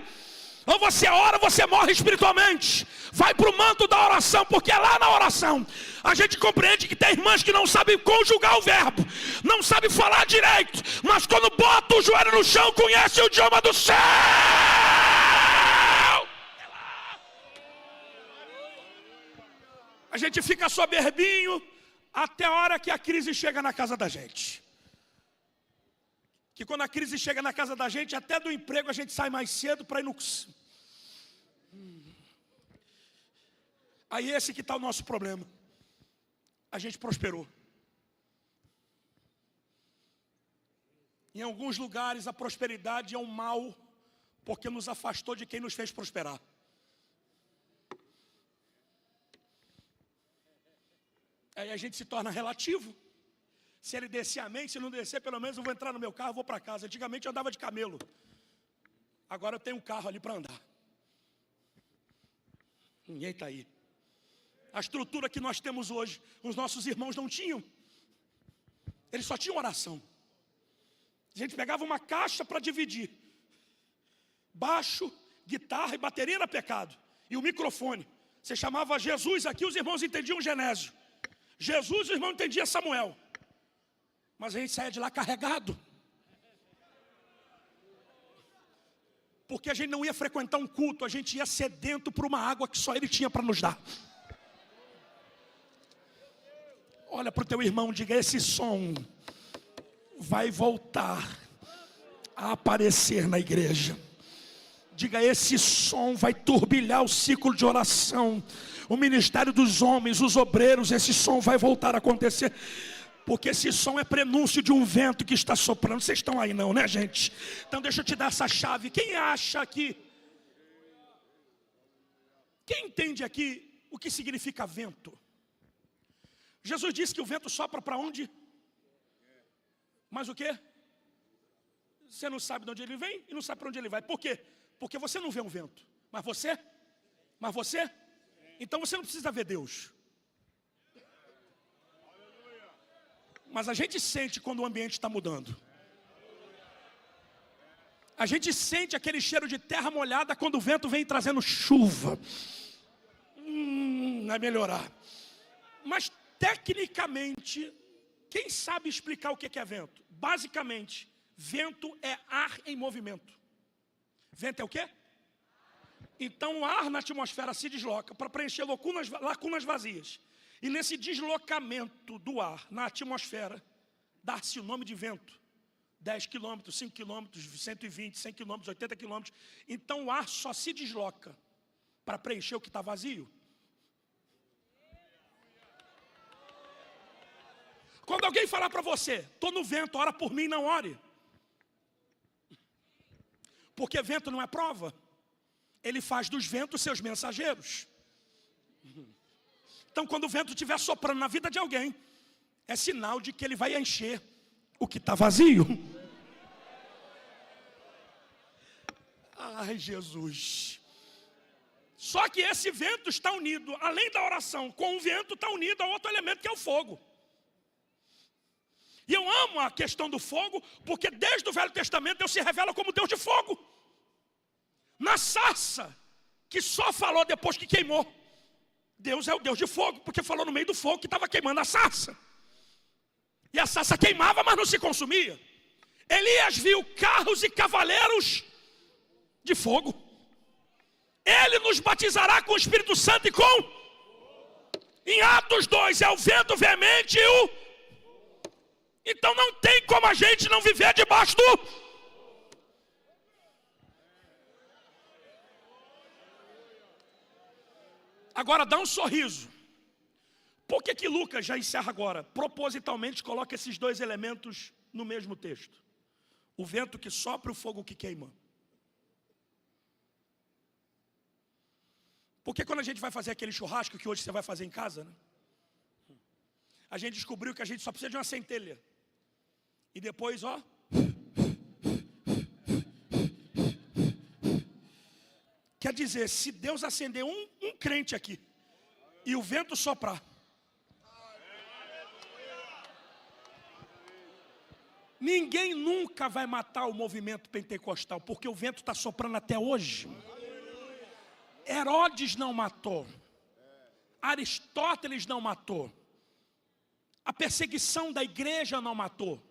Ou você ora ou você morre espiritualmente. Vai para o manto da oração, porque é lá na oração a gente compreende que tem irmãs que não sabem conjugar o verbo, não sabem falar direito, mas quando bota o joelho no chão, conhece o idioma do céu. A gente fica soberbinho até a hora que a crise chega na casa da gente. Que quando a crise chega na casa da gente, até do emprego a gente sai mais cedo para ir no... Aí esse que está o nosso problema. A gente prosperou. Em alguns lugares a prosperidade é um mal, porque nos afastou de quem nos fez prosperar. Aí a gente se torna relativo. Se ele descer, amém. Se não descer, pelo menos eu vou entrar no meu carro e vou para casa. Antigamente eu andava de camelo. Agora eu tenho um carro ali para andar. Ninguém está aí. A estrutura que nós temos hoje, os nossos irmãos não tinham. Eles só tinham oração. A gente pegava uma caixa para dividir. Baixo, guitarra e bateria era pecado. E o microfone. Você chamava Jesus aqui, os irmãos entendiam Genésio. Jesus, os irmãos entendiam Samuel. Mas a gente saía de lá carregado. Porque a gente não ia frequentar um culto, a gente ia sedento por uma água que só Ele tinha para nos dar. Olha para o teu irmão, diga: esse som vai voltar a aparecer na igreja. Diga: esse som vai turbilhar o ciclo de oração, o ministério dos homens, os obreiros. Esse som vai voltar a acontecer. Porque esse som é prenúncio de um vento que está soprando. Vocês estão aí não, né, gente? Então deixa eu te dar essa chave. Quem acha aqui? Quem entende aqui o que significa vento? Jesus disse que o vento sopra para onde? Mas o quê? Você não sabe de onde ele vem e não sabe para onde ele vai. Por quê? Porque você não vê um vento. Mas você? Então você não precisa ver Deus. Mas a gente sente quando o ambiente está mudando. A gente sente aquele cheiro de terra molhada quando o vento vem trazendo chuva. Vai melhorar. Mas tecnicamente, quem sabe explicar o que é vento? Basicamente, vento é ar em movimento. Vento é o quê? Então o ar na atmosfera se desloca para preencher lacunas vazias. E nesse deslocamento do ar na atmosfera, dá-se o nome de vento. 10 quilômetros, 5 quilômetros, 120, 100 quilômetros, 80 quilômetros. Então o ar só se desloca para preencher o que está vazio. Quando alguém falar para você: estou no vento, ora por mim, não ore. Porque vento não é prova. Ele faz dos ventos seus mensageiros. Então quando o vento estiver soprando na vida de alguém, é sinal de que ele vai encher o que está vazio. Ai, Jesus. Só que esse vento está unido, além da oração, com o vento está unido a outro elemento que é o fogo. E eu amo a questão do fogo, porque desde o Velho Testamento Deus se revela como Deus de fogo. Na sarça, que só falou depois que queimou, Deus é o Deus de fogo, porque falou no meio do fogo que estava queimando a sarça. E a sarça queimava, mas não se consumia. Elias viu carros e cavaleiros de fogo. Ele nos batizará com o Espírito Santo e com... Em Atos 2 é o vento veemente e o... Então não tem como a gente não viver debaixo do... Agora dá um sorriso. Por que Lucas, já encerra agora, propositalmente coloca esses dois elementos no mesmo texto? O vento que sopra e o fogo que queima. Porque quando a gente vai fazer aquele churrasco que hoje você vai fazer em casa, né? A gente descobriu que a gente só precisa de uma centelha. E depois, ó... Quer dizer, se Deus acender um crente aqui e o vento soprar, ninguém nunca vai matar o movimento pentecostal, porque o vento está soprando até hoje. Herodes não matou, Aristóteles não matou, a perseguição da igreja não matou.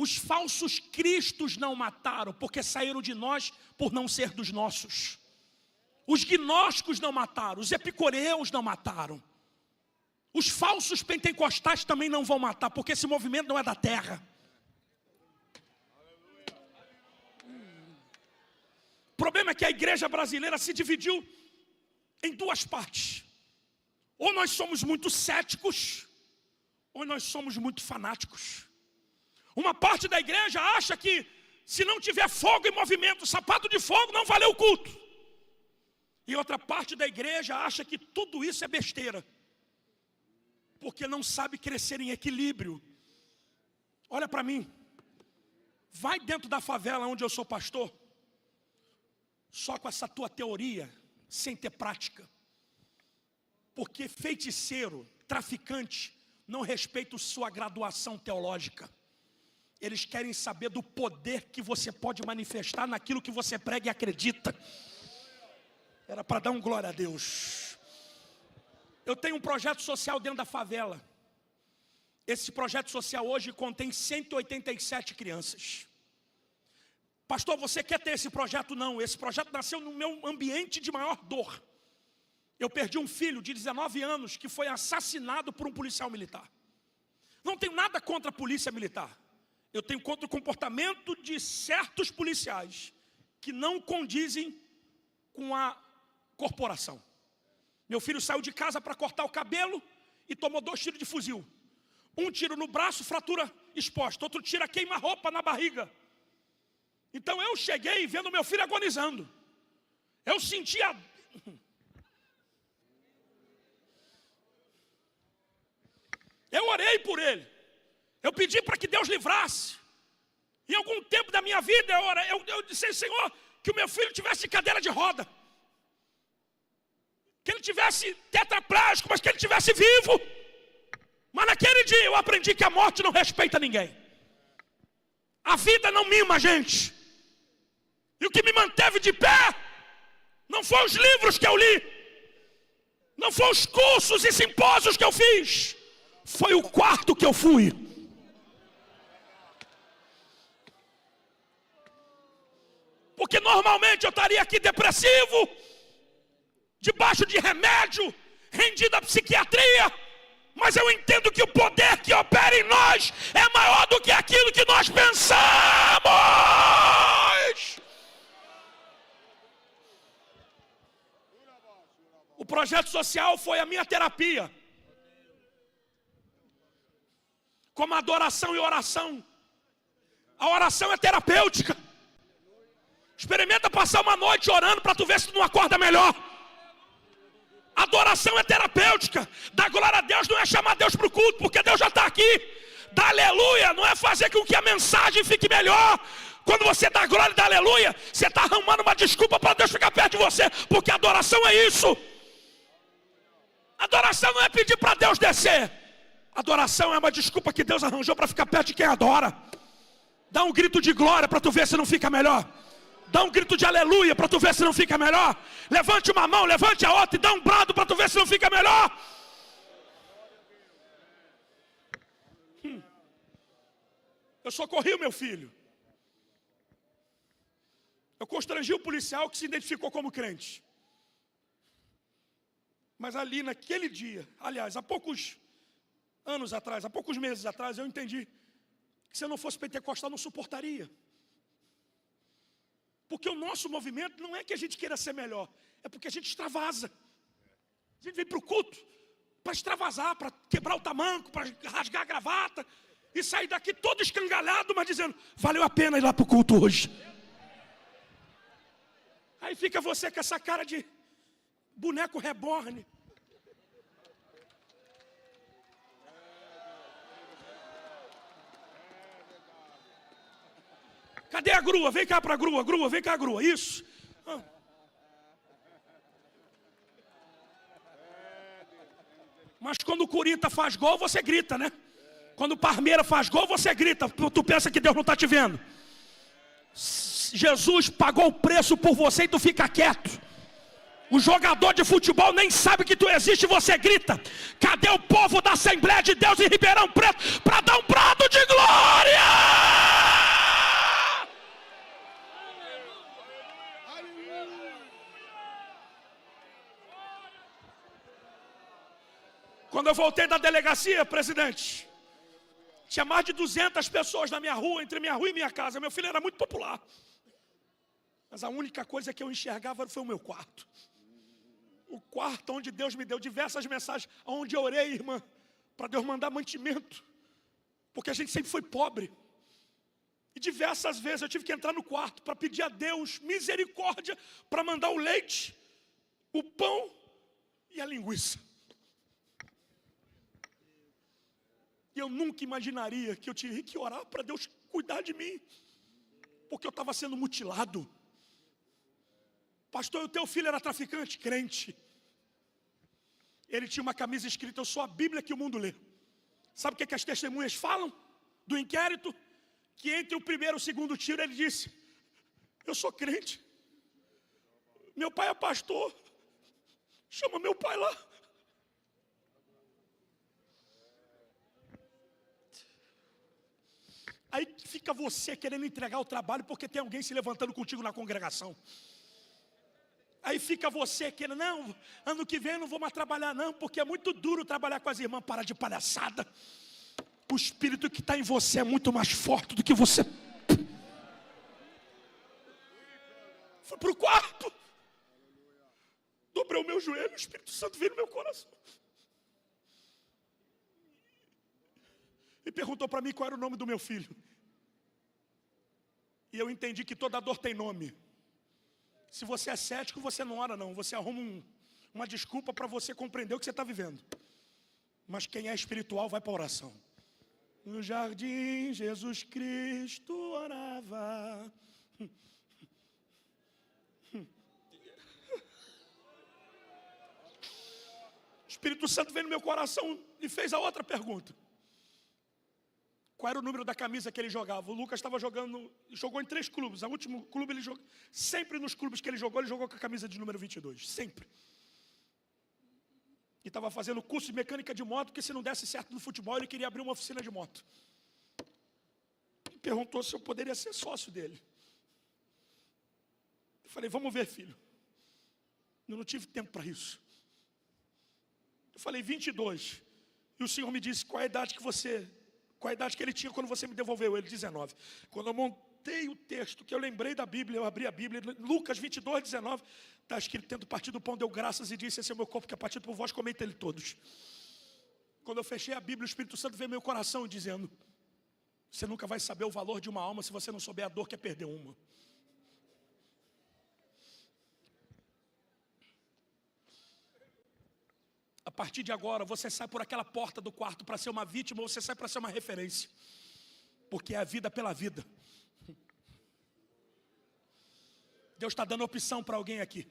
Os falsos cristos não mataram, porque saíram de nós por não ser dos nossos. Os gnósticos não mataram, os epicureus não mataram. Os falsos pentecostais também não vão matar, porque esse movimento não é da terra. O problema é que a igreja brasileira se dividiu em duas partes. Ou nós somos muito céticos, ou nós somos muito fanáticos. Uma parte da igreja acha que se não tiver fogo e movimento, sapato de fogo, não valeu o culto. E outra parte da igreja acha que tudo isso é besteira, porque não sabe crescer em equilíbrio, Olha para mim. Vai dentro da favela onde eu sou pastor, só com essa tua teoria, sem ter prática. Porque feiticeiro, traficante, não respeita sua graduação teológica. Eles querem saber do poder que você pode manifestar naquilo que você prega e acredita. Era para dar um glória a Deus. Eu tenho um projeto social dentro da favela. Esse projeto social hoje contém 187 crianças. Pastor, você quer ter esse projeto? Não, esse projeto nasceu no meu ambiente de maior dor. Eu perdi um filho de 19 anos que foi assassinado por um policial militar. Não tenho nada contra a polícia militar. Eu tenho contra o comportamento de certos policiais que não condizem com a corporação. Meu filho saiu de casa para cortar o cabelo e tomou 2 tiros de fuzil. Um tiro no braço, fratura exposta. Outro tiro queima-roupa na barriga. Então eu cheguei vendo meu filho agonizando. Eu sentia... Eu orei por ele. Eu pedi para que Deus livrasse. Em algum tempo da minha vida eu disse, Senhor, que o meu filho tivesse cadeira de roda. Que ele tivesse tetraplégico, mas que ele tivesse vivo. Mas naquele dia eu aprendi que a morte não respeita ninguém. A vida não mima a gente. E o que me manteve de pé não foi os livros que eu li, não foi os cursos e simpósios que eu fiz, foi o quarto que eu fui. Porque normalmente eu estaria aqui depressivo, debaixo de remédio, rendido à psiquiatria. Mas eu entendo que o poder que opera em nós é maior do que aquilo que nós pensamos. O projeto social foi a minha terapia. Como adoração e oração. A oração é terapêutica. Experimenta passar uma noite orando para tu ver se tu não acorda melhor. Adoração é terapêutica. Dar glória a Deus não é chamar Deus para o culto, porque Deus já está aqui. Dar aleluia não é fazer com que a mensagem fique melhor. Quando você dá glória e dá aleluia, você está arrumando uma desculpa para Deus ficar perto de você, porque adoração é isso. Adoração não é pedir para Deus descer. Adoração é uma desculpa que Deus arranjou para ficar perto de quem adora. Dá um grito de glória para tu ver se não fica melhor. Dá um grito de aleluia para tu ver se não fica melhor. Levante uma mão, levante a outra e dá um brado para tu ver se não fica melhor. Eu socorri o meu filho. Eu constrangi o policial que se identificou como crente. Mas ali naquele dia, aliás, há poucos anos atrás, há poucos meses atrás, eu entendi que se eu não fosse pentecostal, não suportaria. Porque o nosso movimento não é que a gente queira ser melhor, é porque a gente extravasa. A gente vem para o culto para extravasar, para quebrar o tamanco, para rasgar a gravata e sair daqui todo escangalhado, mas dizendo, valeu a pena ir lá para o culto hoje. Aí fica você com essa cara de boneco reborn. Cadê a grua? Vem cá para a grua, grua, vem cá a grua, isso. Mas quando o Corinthians faz gol, você grita, né? Quando o Parmeira faz gol, você grita. Tu pensa que Deus não está te vendo. Jesus pagou o preço por você e tu fica quieto. O jogador de futebol nem sabe que tu existe e você grita. Cadê o povo da Assembleia de Deus em Ribeirão Preto para dar um brado de glória? Quando eu voltei da delegacia, presidente, tinha mais de 200 pessoas na minha rua, entre minha rua e minha casa. Meu filho era muito popular. Mas a única coisa que eu enxergava foi o meu quarto. O quarto onde Deus me deu diversas mensagens, onde eu orei, irmã, para Deus mandar mantimento. Porque a gente sempre foi pobre. E diversas vezes eu tive que entrar no quarto para pedir a Deus misericórdia para mandar o leite, o pão e a linguiça. E eu nunca imaginaria que eu tinha que orar para Deus cuidar de mim, porque eu estava sendo mutilado. Pastor, o teu filho era traficante? Crente. Ele tinha uma camisa escrita: eu sou a Bíblia que o mundo lê. Sabe o que as testemunhas falam do inquérito? Que entre o primeiro e o segundo tiro ele disse: eu sou crente, meu pai é pastor, chama meu pai lá. Aí fica você querendo entregar o trabalho porque tem alguém se levantando contigo na congregação. Aí fica você querendo: não, ano que vem eu não vou mais trabalhar não, porque é muito duro trabalhar com as irmãs. Para de palhaçada. O espírito que está em você é muito mais forte do que você. Fui para o quarto, dobrei o meu joelho, o Espírito Santo veio no meu coração e perguntou para mim qual era o nome do meu filho. E eu entendi que toda dor tem nome. Se você é cético, você não ora não, você arruma uma desculpa para você compreender o que você está vivendo. Mas quem é espiritual vai para a oração. No jardim Jesus Cristo orava. O Espírito Santo veio no meu coração e fez a outra pergunta: qual era o número da camisa que ele jogava? O Lucas estava jogou em 3 clubes. O último clube ele jogou. Sempre nos clubes que ele jogou com a camisa de número 22. Sempre. E estava fazendo curso de mecânica de moto, porque se não desse certo no futebol, ele queria abrir uma oficina de moto. E perguntou se eu poderia ser sócio dele. Eu falei: vamos ver, filho. Eu não tive tempo para isso. Eu falei: 22. E o Senhor me disse: qual a idade que ele tinha quando você me devolveu? Ele: 19. Quando eu montei o texto, que eu lembrei da Bíblia, eu abri a Bíblia, Lucas 22, 19, está escrito: tendo partido o pão, deu graças e disse: esse é o meu corpo que é partido por vós, comei ele todos. Quando eu fechei a Bíblia, o Espírito Santo veio no meu coração dizendo: você nunca vai saber o valor de uma alma se você não souber a dor que é perder uma. A partir de agora, você sai por aquela porta do quarto para ser uma vítima, ou você sai para ser uma referência. Porque é a vida pela vida. Deus está dando opção para alguém aqui.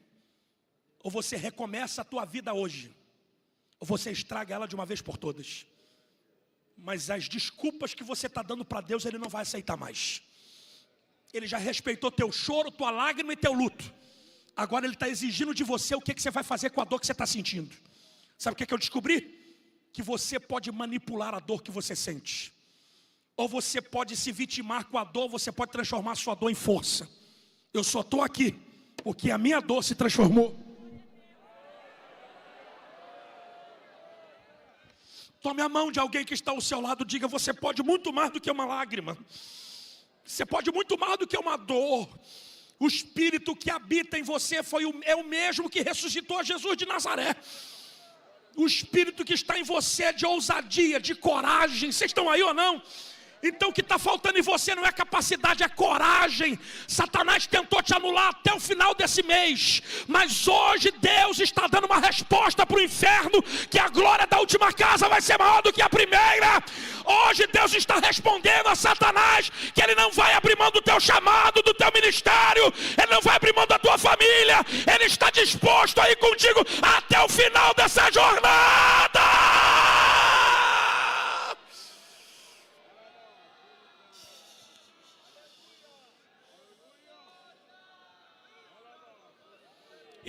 Ou você recomeça a tua vida hoje, ou você estraga ela de uma vez por todas. Mas as desculpas que você está dando para Deus, Ele não vai aceitar mais. Ele já respeitou teu choro, tua lágrima e teu luto. Agora Ele está exigindo de você o que você vai fazer com a dor que você está sentindo. Sabe o que eu descobri? Que você pode manipular a dor que você sente. Ou você pode se vitimar com a dor, você pode transformar a sua dor em força. Eu só estou aqui porque a minha dor se transformou. Tome a mão de alguém que está ao seu lado, diga: você pode muito mais do que uma lágrima. Você pode muito mais do que uma dor. O Espírito que habita em você é o mesmo que ressuscitou a Jesus de Nazaré. O Espírito que está em você é de ousadia, de coragem. Vocês estão aí ou não? Então o que está faltando em você não é capacidade, é coragem. Satanás tentou te anular até o final desse mês, mas hoje Deus está dando uma resposta para o inferno, que a glória da última casa vai ser maior do que a primeira. Hoje Deus está respondendo a Satanás que ele não vai abrir mão do teu chamado, do teu ministério, ele não vai abrir mão da tua família. Ele está disposto a ir contigo até o final dessa jornada.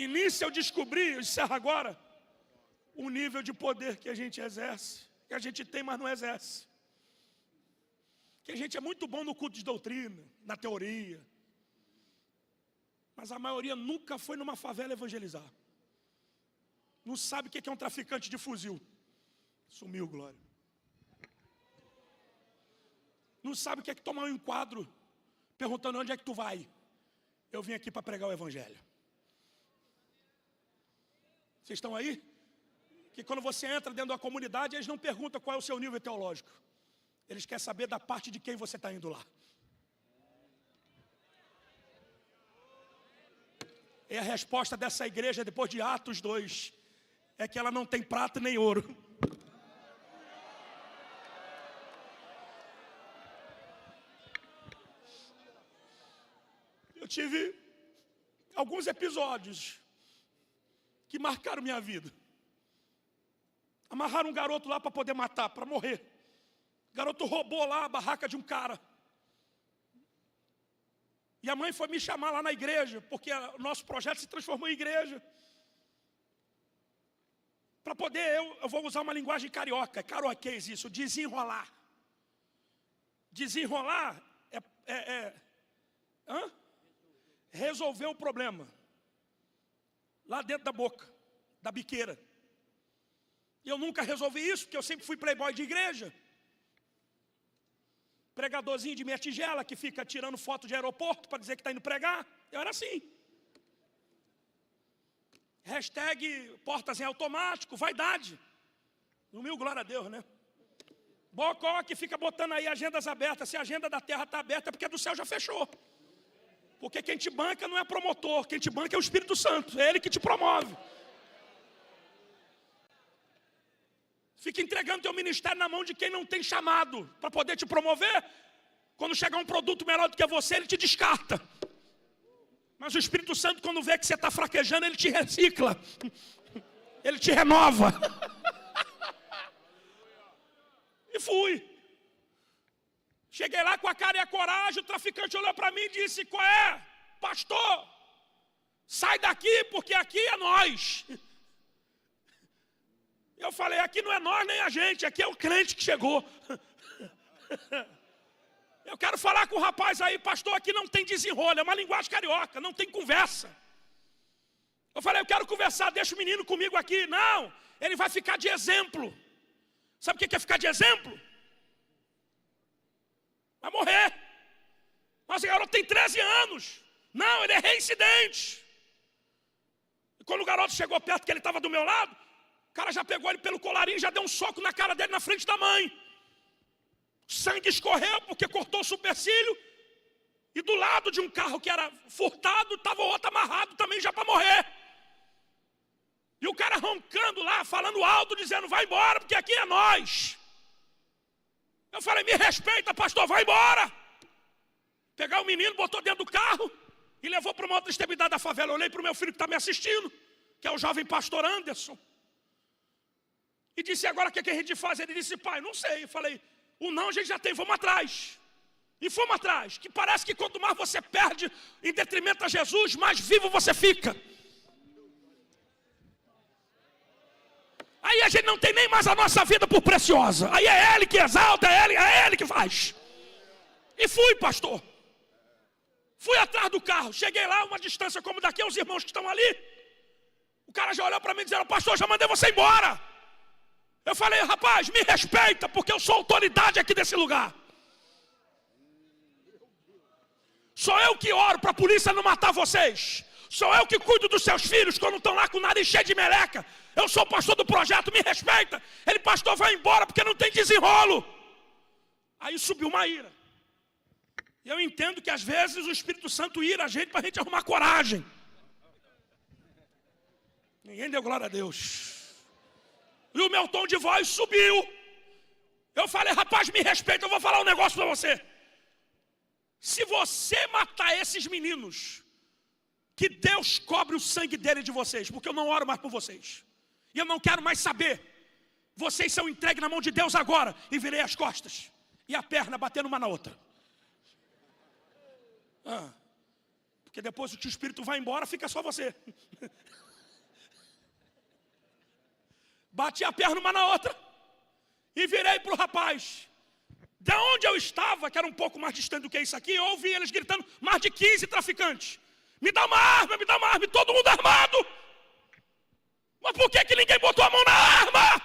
E nisso eu descobri, eu encerro agora, o nível de poder que a gente exerce, que a gente tem, mas não exerce. Que a gente é muito bom no culto de doutrina, na teoria, mas a maioria nunca foi numa favela evangelizar. Não sabe o que é um traficante de fuzil. Sumiu, glória. Não sabe o que é tomar um enquadro, perguntando: onde é que tu vai? Eu vim aqui para pregar o evangelho. Vocês estão aí? Que quando você entra dentro da comunidade, eles não perguntam qual é o seu nível teológico. Eles querem saber da parte de quem você está indo lá. E a resposta dessa igreja, depois de Atos 2, é que ela não tem prata nem ouro. tive alguns episódios que marcaram minha vida. Amarraram um garoto lá para poder matar, para morrer. O garoto roubou lá a barraca de um cara. E a mãe foi me chamar lá na igreja, porque o nosso projeto se transformou em igreja. Para poder, eu vou usar uma linguagem carioca, carioquês isso, desenrolar. Desenrolar resolver o problema. Lá dentro da boca, da biqueira. E eu nunca resolvi isso, porque eu sempre fui playboy de igreja. Pregadorzinho de meia tigela, que fica tirando foto de aeroporto para dizer que está indo pregar. Eu era assim. Hashtag portas em automático, vaidade. No mil, glória a Deus, né? Bocó que fica botando aí agendas abertas. Se a agenda da terra está aberta é porque a do céu já fechou. Porque quem te banca não é promotor, quem te banca é o Espírito Santo, é Ele que te promove. Fica entregando teu ministério na mão de quem não tem chamado para poder te promover. Quando chegar um produto melhor do que você, ele te descarta. Mas o Espírito Santo, quando vê que você está fraquejando, ele te recicla. Ele te renova. E fui. Cheguei lá com a cara e a coragem, o traficante olhou para mim e disse: qual é, pastor? Sai daqui, porque aqui é nós. Eu falei: aqui não é nós nem a gente, aqui é o crente que chegou. Eu quero falar com o rapaz aí, pastor, aqui não tem desenrolo, é uma linguagem carioca, não tem conversa. Eu falei: eu quero conversar, deixa o menino comigo aqui. Não, ele vai ficar de exemplo. Sabe o que é ficar de exemplo? Vai morrer. Mas o garoto tem 13 anos. Não, ele é reincidente. E quando o garoto chegou perto, que ele estava do meu lado, o cara já pegou ele pelo colarinho e já deu um soco na cara dele na frente da mãe. Sangue escorreu porque cortou o supercílio. E do lado de um carro que era furtado, estava o outro amarrado também já para morrer. E o cara roncando lá, falando alto, dizendo: vai embora, porque aqui é nós. Eu falei: me respeita, pastor, vai embora. Pegar o menino, botou dentro do carro e levou para uma outra extremidade da favela. Eu olhei para o meu filho que está me assistindo, que é o jovem pastor Anderson. E disse: agora o que a gente faz? Ele disse: pai, não sei. Eu falei: o não a gente já tem, vamos atrás. E fomos atrás. Que parece que quanto mais você perde em detrimento a Jesus, mais vivo você fica. Aí a gente não tem nem mais a nossa vida por preciosa. Aí é Ele que exalta, é Ele que faz. E fui, pastor. Fui atrás do carro. Cheguei lá, uma distância como daqui, os irmãos que estão ali. O cara já olhou para mim e disse: pastor, já mandei você embora. Eu falei: rapaz, me respeita, porque eu sou autoridade aqui desse lugar. Sou eu que oro para a polícia não matar vocês. Sou eu que cuido dos seus filhos quando estão lá com o nariz cheio de meleca. Eu sou o pastor do projeto, me respeita. Ele: pastor, vai embora porque não tem desenrolo. Aí subiu uma ira. E eu entendo que às vezes o Espírito Santo ira a gente para a gente arrumar coragem. Ninguém deu glória a Deus. E o meu tom de voz subiu. Eu falei: rapaz, me respeita, eu vou falar um negócio para você. Se você matar esses meninos, que Deus cobre o sangue dele de vocês, porque eu não oro mais por vocês. E eu não quero mais saber. Vocês são entregues na mão de Deus agora. E virei as costas. E a perna batendo uma na outra. Porque depois que o Espírito vai embora, fica só você. Bati a perna uma na outra. E virei para o rapaz. Da onde eu estava, que era um pouco mais distante do que isso aqui, eu ouvi eles gritando: mais de 15 traficantes. Me dá uma arma, me dá uma arma. E todo mundo armado. Mas por que ninguém botou a mão na arma?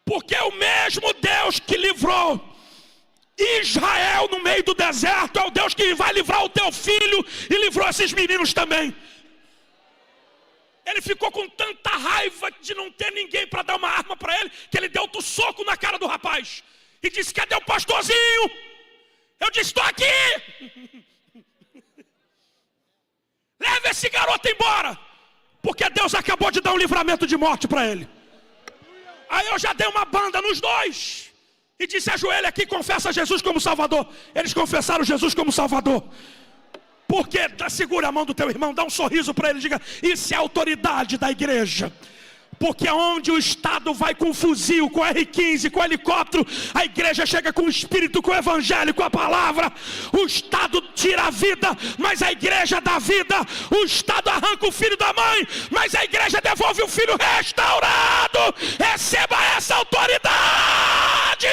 Porque o mesmo Deus que livrou Israel no meio do deserto é o Deus que vai livrar o teu filho e livrou esses meninos também. Ele ficou com tanta raiva de não ter ninguém para dar uma arma para ele, que ele deu outro soco na cara do rapaz e disse: cadê o pastorzinho? Eu disse: estou aqui. Leva esse garoto embora, porque Deus acabou de dar um livramento de morte para ele. Aí eu já dei uma banda nos dois e disse: ajoelha aqui e confessa Jesus como Salvador. Eles confessaram Jesus como Salvador. Por quê? Segura a mão do teu irmão, dá um sorriso para ele, diga: isso é a autoridade da igreja. Porque onde o Estado vai com fuzil, com R-15, com helicóptero, a igreja chega com o Espírito, com o Evangelho, com a palavra. O Estado tira a vida, mas a igreja dá vida. O Estado arranca o filho da mãe, mas a igreja devolve o filho restaurado. Receba essa autoridade.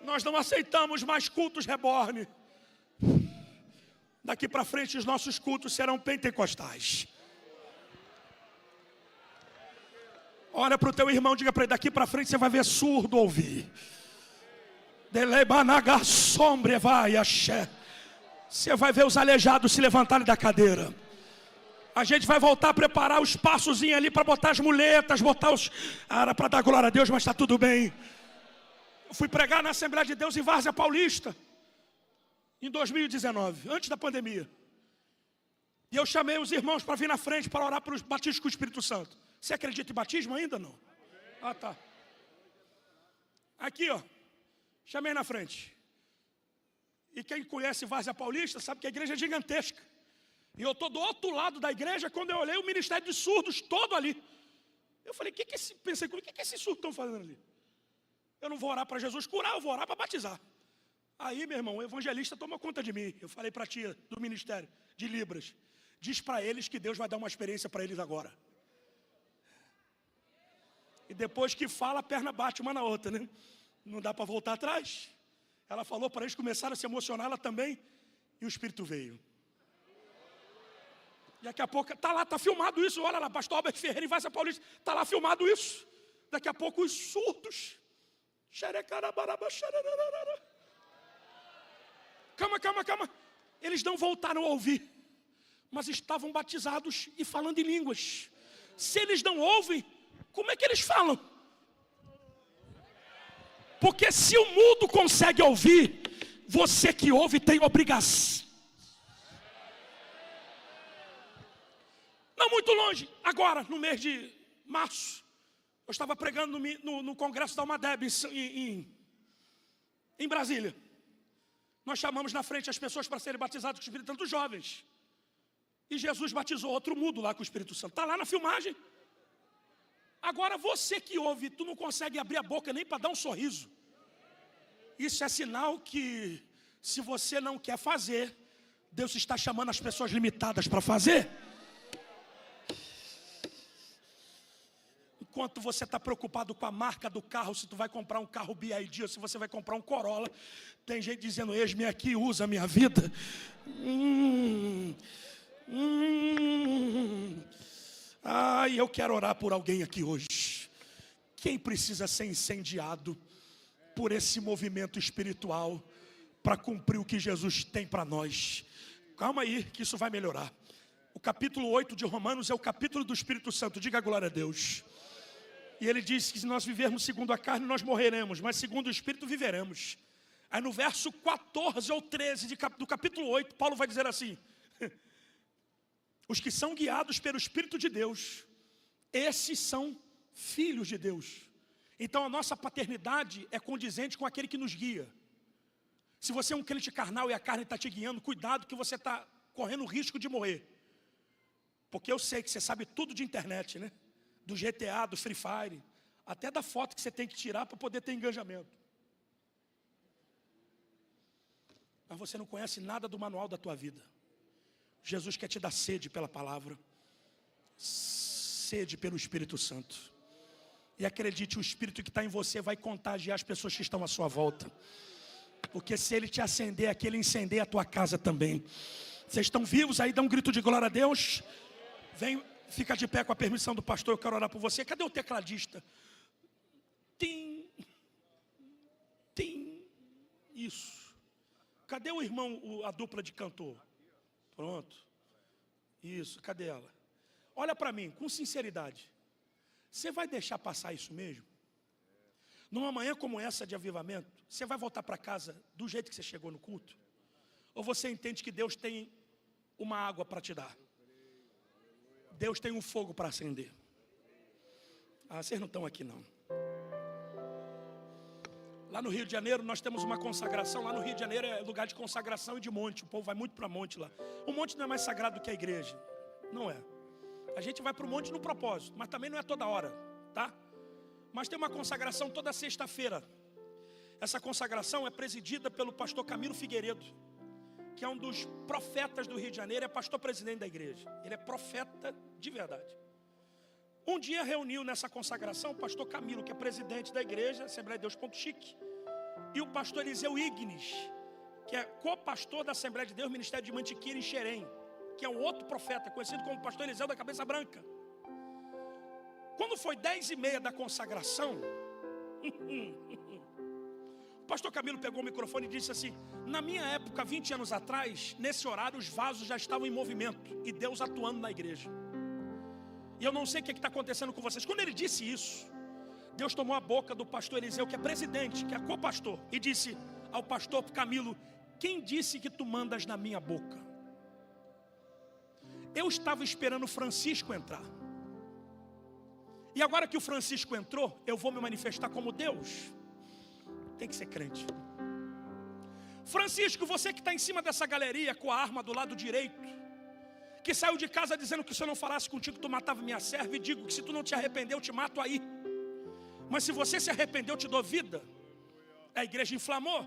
Nós não aceitamos mais cultos reborn. Daqui para frente os nossos cultos serão pentecostais. Olha para o teu irmão, diga para ele: daqui para frente você vai ver surdo ouvir. Você vai ver os aleijados se levantarem da cadeira. A gente vai voltar a preparar o espaçozinho ali para botar as muletas, botar os... Era para dar glória a Deus, mas está tudo bem. Eu fui pregar na Assembleia de Deus em Várzea Paulista, em 2019, antes da pandemia. E eu chamei os irmãos para vir na frente para orar pelos batismos com o Espírito Santo. Você acredita em batismo ainda? Não? Ah, tá. Aqui, ó. Chamei na frente. E quem conhece Várzea Paulista sabe que a igreja é gigantesca. E eu estou do outro lado da igreja. Quando eu olhei o ministério de surdos todo ali, eu falei: pensei comigo, o que esses surdos estão fazendo ali? Eu não vou orar para Jesus curar, eu vou orar para batizar. Aí, meu irmão, o evangelista tomou conta de mim. Eu falei para a tia do ministério de Libras: diz para eles que Deus vai dar uma experiência para eles agora. E depois que fala, a perna bate uma na outra, né? Não dá para voltar atrás. Ela falou para eles, começaram a se emocionar, ela também. E o Espírito veio. Daqui a pouco, está lá, está filmado isso. Olha lá, pastor Albert Ferreira em Várzea Paulista. Está lá filmado isso. Daqui a pouco os surdos. Calma. Eles não voltaram a ouvir, mas estavam batizados e falando em línguas. Se eles não ouvem, como é que eles falam? Porque se o mudo consegue ouvir, você que ouve tem obrigação. Não muito longe, agora no mês de março, eu estava pregando no congresso da Almadeb em Brasília. Nós chamamos na frente as pessoas para serem batizadas com o Espírito Santo, os jovens. E Jesus batizou outro mudo lá com o Espírito Santo. Está lá na filmagem. Agora você que ouve, tu não consegue abrir a boca nem para dar um sorriso. Isso é sinal que, se você não quer fazer, Deus está chamando as pessoas limitadas para fazer. Enquanto você está preocupado com a marca do carro, se tu vai comprar um carro BYD ou se você vai comprar um Corolla, tem gente dizendo: eis-me aqui, usa a minha vida. Eu quero orar por alguém aqui hoje. Quem precisa ser incendiado por esse movimento espiritual para cumprir o que Jesus tem para nós? Calma aí, que isso vai melhorar. O capítulo 8 de Romanos é o capítulo do Espírito Santo. Diga glória a Deus. E ele diz que se nós vivermos segundo a carne, nós morreremos, mas segundo o Espírito viveremos. Aí no verso 14 ou 13 do capítulo 8, Paulo vai dizer assim: os que são guiados pelo Espírito de Deus, esses são filhos de Deus. Então a nossa paternidade é condizente com aquele que nos guia. Se você é um crente carnal e a carne está te guiando, cuidado que você está correndo o risco de morrer. Porque eu sei que você sabe tudo de internet, né? Do GTA, do Free Fire, até da foto que você tem que tirar para poder ter engajamento. Mas você não conhece nada do manual da tua vida. Jesus quer te dar sede pela palavra, sede pelo Espírito Santo. E acredite, o Espírito que está em você vai contagiar as pessoas que estão à sua volta. Porque se ele te acender aqui, ele incendeia a tua casa também. Vocês estão vivos aí? Dá um grito de glória a Deus. Vem, fica de pé com a permissão do pastor, eu quero orar por você. Cadê o tecladista? Tim. Isso. Cadê o irmão, a dupla de cantor? Pronto. Isso, cadê ela? Olha para mim, com sinceridade. Você vai deixar passar isso mesmo? Numa manhã como essa de avivamento, você vai voltar para casa do jeito que você chegou no culto? Ou você entende que Deus tem uma água para te dar. Deus tem um fogo para acender. Vocês não estão aqui não. Lá no Rio de Janeiro nós temos uma consagração. Lá no Rio de Janeiro é lugar de consagração e de monte. O povo vai muito para monte lá. O monte não é mais sagrado do que a igreja. Não é. A gente vai para o monte no propósito, mas também não é toda hora, tá? Mas tem uma consagração toda sexta-feira. Essa consagração é presidida pelo pastor Camilo Figueiredo, que é um dos profetas do Rio de Janeiro, é pastor presidente da igreja. Ele é profeta de verdade. Um dia reuniu nessa consagração o pastor Camilo, que é presidente da igreja, Assembleia de Deus Ponto Chique, e o pastor Eliseu Ignis, que é co-pastor da Assembleia de Deus, Ministério de Mantiqueira em Xerém, que é um outro profeta, conhecido como pastor Eliseu da Cabeça Branca. Quando foi 10h30 da consagração, o pastor Camilo pegou o microfone e disse assim: na minha época, 20 anos atrás, nesse horário os vasos já estavam em movimento e Deus atuando na igreja. E eu não sei o que está acontecendo com vocês. Quando ele disse isso, Deus tomou a boca do pastor Eliseu, que é presidente, que é co-pastor, e disse ao pastor Camilo: quem disse que tu mandas na minha boca? Eu estava esperando o Francisco entrar. E agora que o Francisco entrou, eu vou me manifestar como Deus. Tem que ser crente. Francisco, você que está em cima dessa galeria com a arma do lado direito, que saiu de casa dizendo que se eu não falasse contigo tu matava minha serva, e digo que se tu não te arrepender eu te mato aí. Mas se você se arrepender eu te dou vida. A igreja inflamou.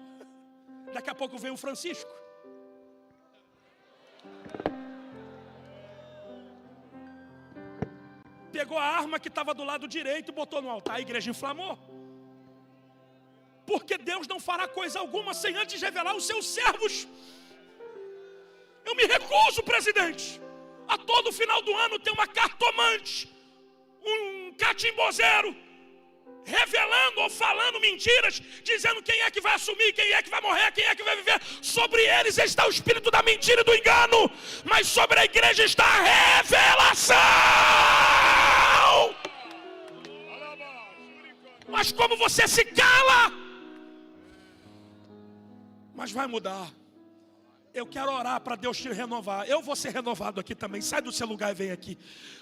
Daqui a pouco vem o Francisco. Pegou a arma que estava do lado direito e botou no altar. A igreja inflamou. Porque Deus não fará coisa alguma sem antes revelar os seus servos. Eu me recuso, presidente, a todo final do ano ter uma cartomante, um catimbozeiro, revelando ou falando mentiras, dizendo quem é que vai assumir, quem é que vai morrer, quem é que vai viver. Sobre eles está o espírito da mentira e do engano, mas sobre a igreja está a revelação. Mas como você se cala? Mas vai mudar. Eu quero orar para Deus te renovar. Eu vou ser renovado aqui também. Sai do seu lugar e vem aqui.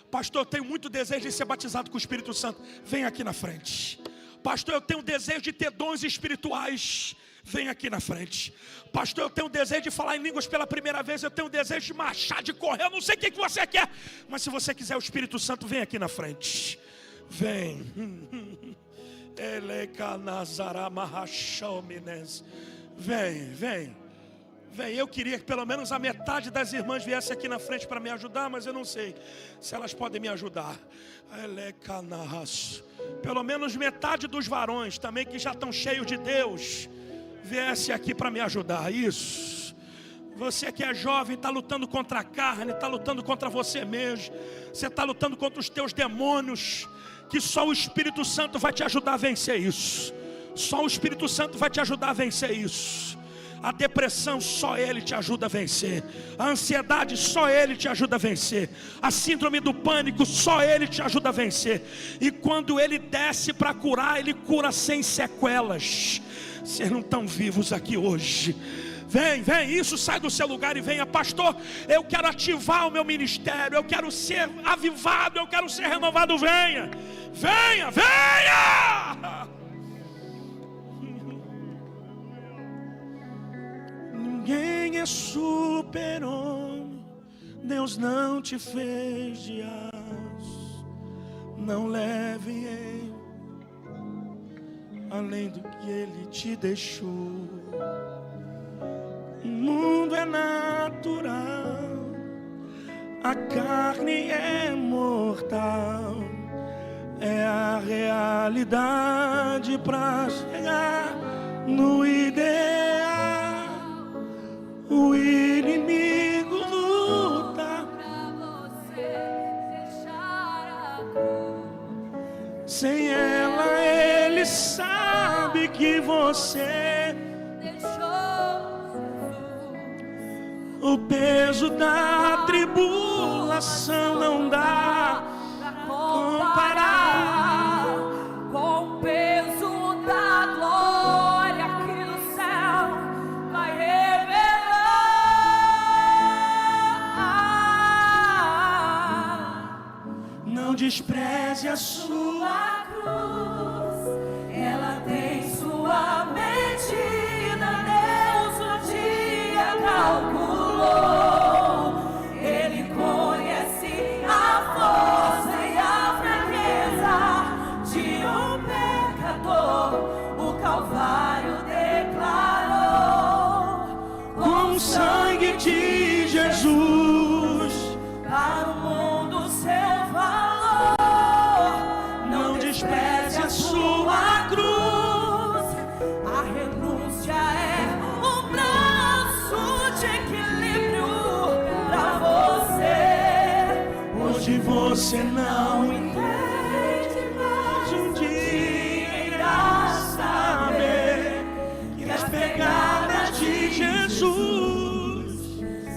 Pastor, eu tenho muito desejo de ser batizado com o Espírito Santo. Vem aqui na frente. Pastor, eu tenho desejo de ter dons espirituais. Vem aqui na frente. Pastor, eu tenho desejo de falar em línguas pela primeira vez. Eu tenho desejo de marchar, de correr. Eu não sei o que você quer, mas se você quiser o Espírito Santo, vem aqui na frente. Vem. Vem, vem. Vem, eu queria que pelo menos a metade das irmãs viesse aqui na frente para me ajudar, mas eu não sei se elas podem me ajudar. Pelo menos metade dos varões também que já estão cheios de Deus, viesse aqui para me ajudar. Isso. Você que é jovem, está lutando contra a carne, está lutando contra você mesmo. Você está lutando contra os teus demônios, que só o Espírito Santo vai te ajudar a vencer isso. Só o Espírito Santo vai te ajudar a vencer isso. A depressão, só Ele te ajuda a vencer. A ansiedade, só Ele te ajuda a vencer. A síndrome do pânico, só Ele te ajuda a vencer. E quando Ele desce para curar, Ele cura sem sequelas. Vocês não estão vivos aqui hoje. Vem, vem, isso, sai do seu lugar e venha. Pastor, eu quero ativar o meu ministério, eu quero ser avivado, eu quero ser renovado. Venha, venha, venha. Ninguém é super-homem, Deus não te fez de aço. Não leve ele além do que Ele te deixou. O mundo é natural, a carne é mortal. É a realidade para chegar no ideal. O inimigo luta pra você deixar a cor. Sem ela ele sabe que você deixou Jesus. O peso da tribulação não dá pra comparar com o peso da glória que no céu vai revelar. despreze a sua cruz, ela tem sua medida. Deus um dia calculou. Ele conhece a força e a fraqueza de um pecador. O Calvário declarou com o sangue de Jesus. para o mundo seu valor. Não despreze a sua cruz. A renúncia é um braço de equilíbrio para você. Hoje você não entende, mas um dia irá saber que as pegadas de Jesus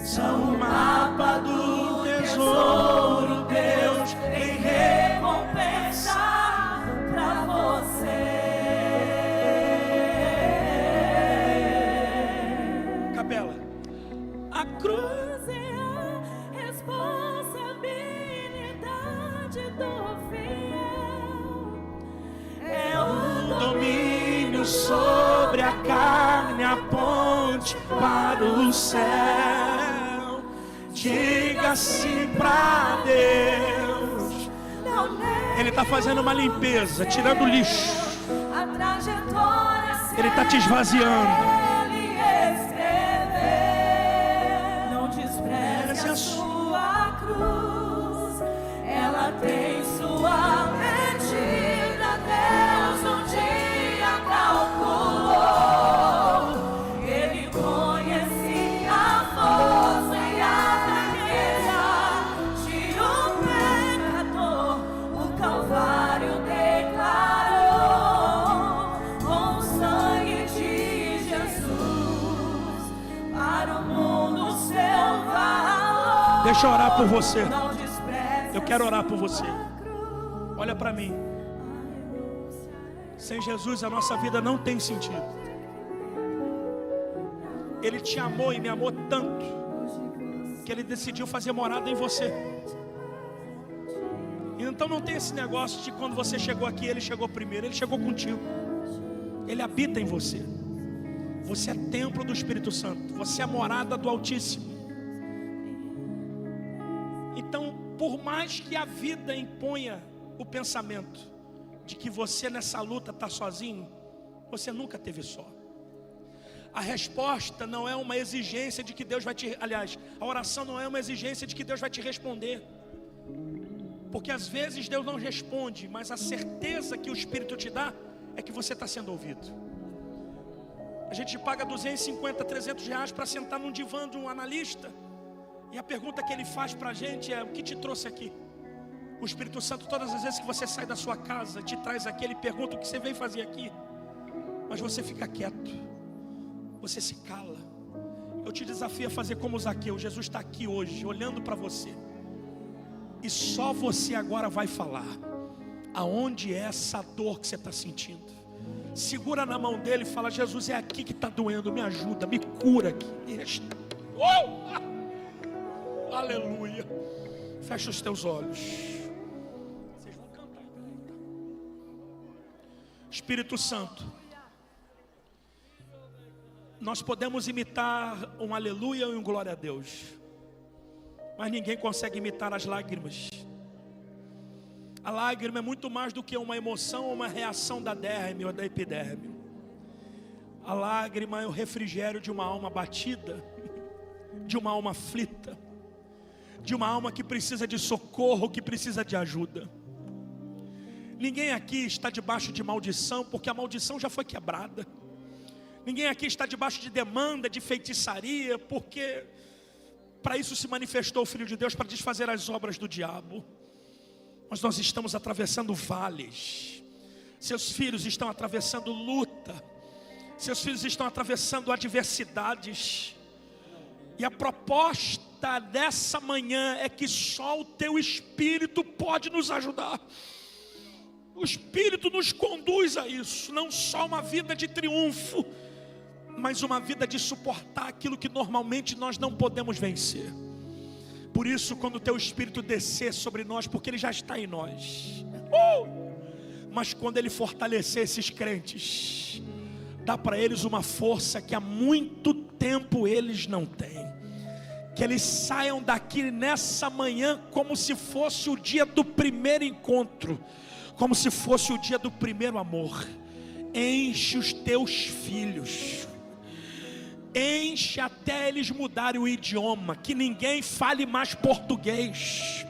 são o mapa do tesouro. Deus tem recompensa para você. Capela. A cruz É a responsabilidade do fiel. É o domínio sobre a carne, a ponte para o céu. Diga sim pra Deus. Ele está fazendo uma limpeza, tirando o lixo. A trajetória Ele está te esvaziando. Ele escreveu. Não despreze a sua cruz, ela tem sua medida. Deus um dia calculou. Ele conhece a força e a fraqueza de um pecador. O Calvário declarou com o sangue de Jesus para o mundo seu valor. Deixa eu orar por você. Não despreze Eu quero orar por você. a cruz. Olha para mim. Sem Jesus a nossa vida não tem sentido. Ele te amou e me amou tanto que Ele decidiu fazer morada em você. Então não tem esse negócio de quando você chegou aqui, Ele chegou primeiro. Ele chegou contigo. Ele habita em você. Você é templo do Espírito Santo. Você é morada do Altíssimo. Então, por mais que a vida imponha o pensamento de que você nessa luta está sozinho, você nunca esteve só. A resposta não é uma exigência de que Deus vai te... Aliás, a oração não é uma exigência de que Deus vai te responder. Porque às vezes Deus não responde, mas a certeza que o Espírito te dá é que você está sendo ouvido. A gente paga 250, 300 reais para sentar num divã de um analista. E a pergunta que ele faz para a gente é: o que te trouxe aqui? O Espírito Santo, todas as vezes que você sai da sua casa, te traz aqui, ele pergunta o que você veio fazer aqui. Mas você fica quieto, você se cala. Eu te desafio a fazer como Zaqueu. Jesus está aqui hoje, olhando para você. E só você agora vai falar aonde é essa dor que você está sentindo. Segura na mão dele e fala: Jesus, é aqui que está doendo, me ajuda, me cura aqui, me restaura. Oh! Aleluia. Fecha os teus olhos. Vocês vão cantar. Espírito Santo, nós podemos imitar um aleluia e um glória a Deus, mas ninguém consegue imitar as lágrimas. A lágrima é muito mais do que uma emoção ou uma reação da derme ou da epiderme. A lágrima é o refrigério de uma alma batida, de uma alma aflita, de uma alma que precisa de socorro, que precisa de ajuda. Ninguém aqui está debaixo de maldição, porque a maldição já foi quebrada. Ninguém aqui está debaixo de demanda, de feitiçaria, porque para isso se manifestou o Filho de Deus, para desfazer as obras do diabo. Mas nós estamos atravessando vales. Seus filhos estão atravessando luta. Seus filhos estão atravessando adversidades. E a proposta dessa manhã é que só o teu Espírito pode nos ajudar. O Espírito nos conduz a isso. Não só uma vida de triunfo, mas uma vida de suportar aquilo que normalmente nós não podemos vencer. Por isso, quando o teu Espírito descer sobre nós, porque ele já está em nós, mas quando ele fortalecer esses crentes, dá para eles uma força que há muito tempo eles não têm. Que eles saiam daqui nessa manhã como se fosse o dia do primeiro encontro, como se fosse o dia do primeiro amor. Enche os teus filhos, enche até eles mudarem o idioma, que ninguém fale mais português,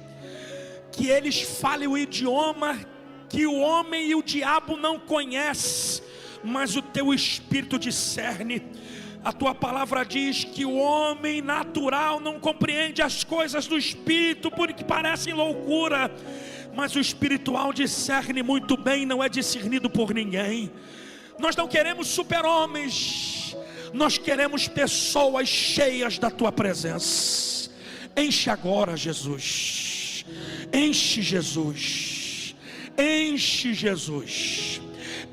que eles falem o idioma que o homem e o diabo não conhecem, mas o teu Espírito discerne. A tua palavra diz que o homem natural não compreende as coisas do Espírito, porque parecem loucura, mas o espiritual discerne muito bem, não é discernido por ninguém. Nós não queremos super-homens, nós queremos pessoas cheias da tua presença. Enche agora, Jesus. Enche, Jesus. Enche, Jesus.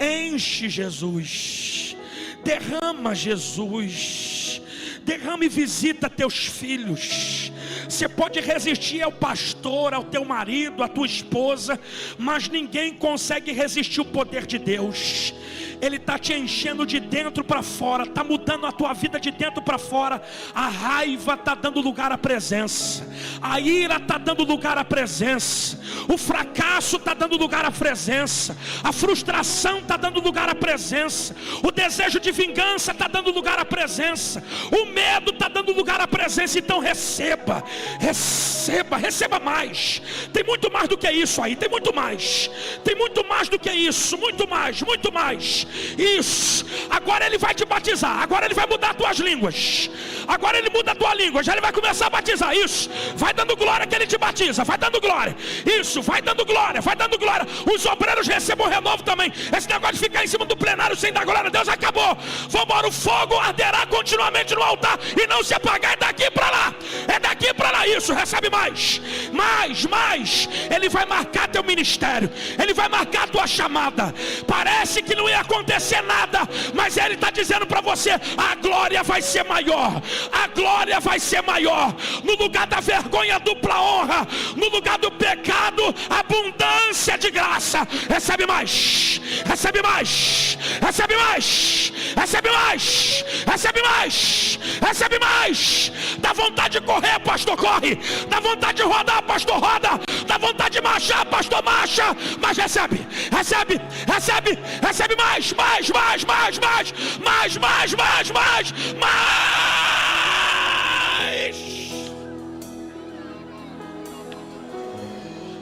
Enche, Jesus. Derrama, Jesus. Derrama e visita teus filhos. Você pode resistir ao pastor, ao teu marido, à tua esposa, mas ninguém consegue resistir ao poder de Deus. Ele está te enchendo de dentro para fora, está mudando a tua vida de dentro para fora. A raiva está dando lugar à presença, a ira está dando lugar à presença, o fracasso está dando lugar à presença, a frustração está dando lugar à presença, o desejo de vingança está dando lugar à presença, o medo está dando lugar à presença. Então receba, receba, receba mais. Tem muito mais do que isso aí, tem muito mais, tem muito mais do que isso, muito mais, muito mais. Isso, agora ele vai te batizar, agora ele vai mudar as tuas línguas, agora ele muda a tua língua, já ele vai começar a batizar. Isso, vai dando glória que ele te batiza, vai dando glória. Isso, vai dando glória, vai dando glória. Os obreiros recebam renovo também. Esse negócio de ficar em cima do plenário sem dar glória a Deus acabou. Vambora, o fogo arderá continuamente no altar e não se apagar. É daqui para lá, é daqui para lá. Isso, recebe mais, mais, mais. Ele vai marcar teu ministério, ele vai marcar tua chamada. Parece que não ia acontecer nada, mas ele está dizendo para você: a glória vai ser maior, a glória vai ser maior. No lugar da vergonha, dupla honra. No lugar do pecado, abundância de graça. Recebe mais, recebe mais, recebe mais, recebe mais, recebe mais, recebe mais. Dá vontade de correr, pastor, corre. Dá vontade de rodar, pastor, roda. Dá vontade de marchar, pastor, marcha. Mas recebe, recebe, recebe, recebe mais, mais, mais, mais, mais, mais, mais, mais, mais, mais.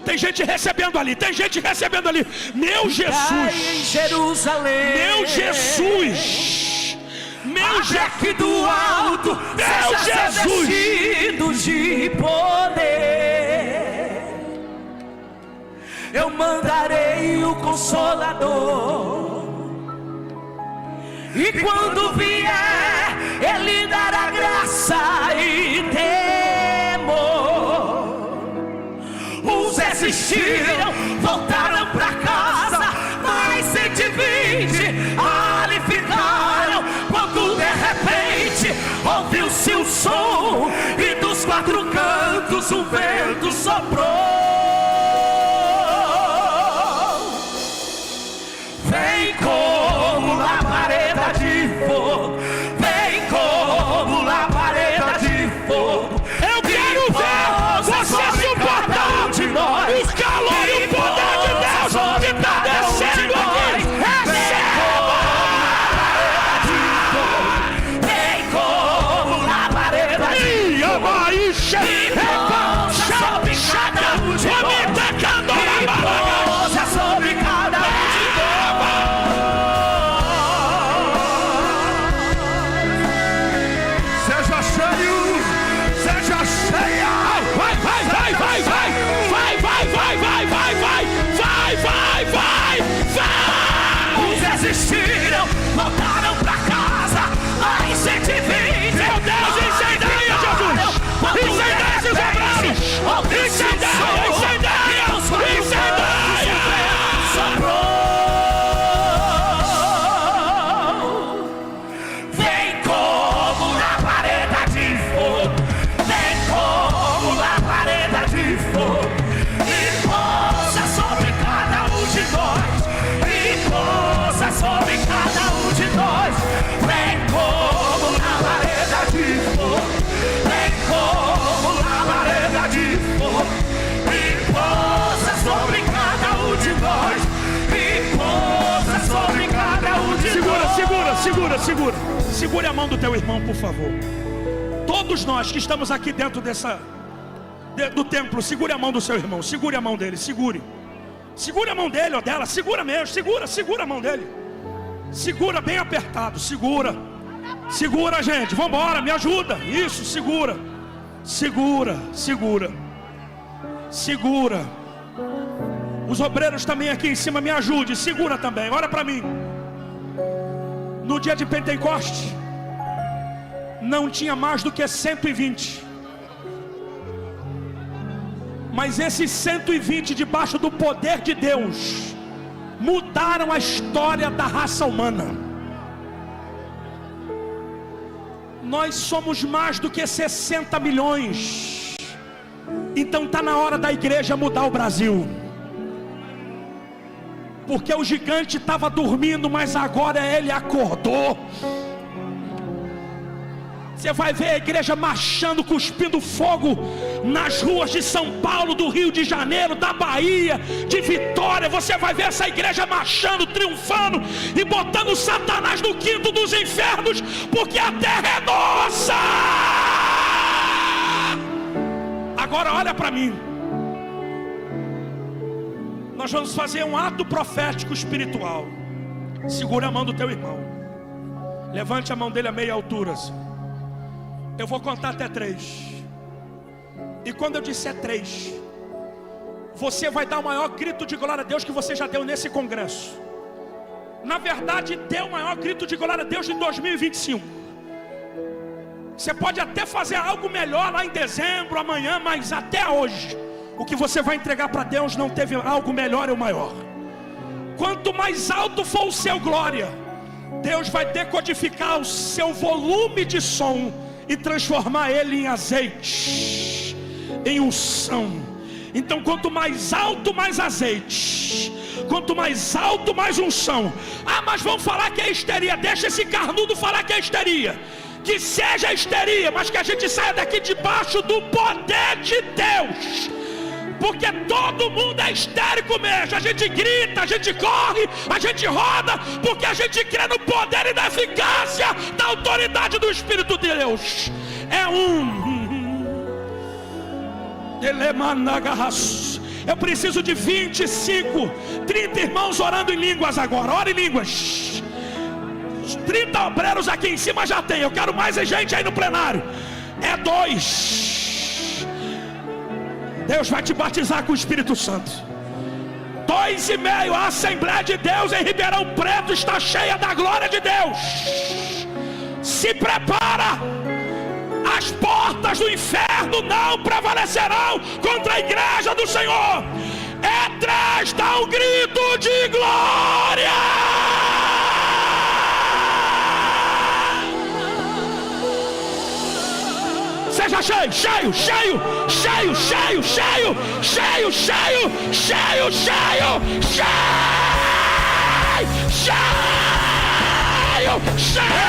Tem gente recebendo ali, tem gente recebendo ali. Meu Jesus, meu Jesus, meu Jesus, do alto, meu Jesus, de poder. Eu mandarei o Consolador, e quando vier, Ele dará graça e temor. Uns desistiram, voltaram pra casa, mas 120 ali ficaram. Quando de repente ouviu-se o som, e dos quatro cantos o vento soprou. Vem como labareda de fogo, vem como labareda de fogo. Eu quero ver você suportar de nós o calor e o poder de Deus que está descendo aqui. Receba! Vem como labareda de fogo, sobre cada um de nós, sobre cada um de desistiram, voltaram pra casa, mais 120. Meu Deus, incendeia, Jesus! Incendeia esses obreiros! Incendeia, incendeia! Incendeia! Vem como labareda de fogo, vem como labareda Segure a mão do teu irmão, por favor. Todos nós que estamos aqui dentro do templo, segure a mão do seu irmão. Segure a mão dele, segure a mão dele ou dela, segura mesmo, segura a mão dele. Segura bem apertado, segura, gente, vamos embora, me ajuda. Isso, segura. Os obreiros também aqui em cima, me ajude, segura também, olha para mim. No dia de Pentecoste, não tinha mais do que 120. Mas esses 120, debaixo do poder de Deus, mudaram a história da raça humana. Nós somos mais do que 60 milhões. Então está na hora da igreja mudar o Brasil. Porque o gigante estava dormindo, mas agora ele acordou. Você vai ver a igreja marchando, cuspindo fogo nas ruas de São Paulo, do Rio de Janeiro, da Bahia, de Vitória. Você vai ver essa igreja marchando, triunfando e botando Satanás no quinto dos infernos, porque a terra é nossa. Agora olha para mim. Nós vamos fazer um ato profético espiritual. Segura a mão do teu irmão. Levante a mão dele a meia altura. Eu vou contar até 3. E quando eu disser 3, você vai dar o maior grito de glória a Deus que você já deu nesse congresso. Na verdade, deu o maior grito de glória a Deus em 2025. Você pode até fazer algo melhor lá em dezembro, amanhã, mas até hoje, o que você vai entregar para Deus não teve algo melhor ou maior. Quanto mais alto for o seu glória, Deus vai decodificar o seu volume de som e transformar ele em azeite, em unção. Então quanto mais alto, mais azeite. Quanto mais alto, mais unção. Ah, mas vão falar que é histeria. Deixa esse carnudo falar que é histeria. Que seja histeria, mas que a gente saia daqui debaixo do poder de Deus. Porque todo mundo é histérico mesmo. A gente grita, a gente corre, a gente roda, porque a gente crê no poder e na eficácia da autoridade do Espírito de Deus. Eu preciso de 25, 30 irmãos orando em línguas agora. Ora em línguas. 30 obreiros aqui em cima já tem. Eu quero mais gente aí no plenário. 2. Deus vai te batizar com o Espírito Santo. 2,5. A Assembleia de Deus em Ribeirão Preto está cheia da glória de Deus. Se prepara. As portas do inferno não prevalecerão contra a igreja do Senhor. 3, dá um grito de glória. Seja cheio, cheio, cheio, cheio, cheio, cheio, cheio, cheio, cheio, cheio, cheio, cheio, cheio.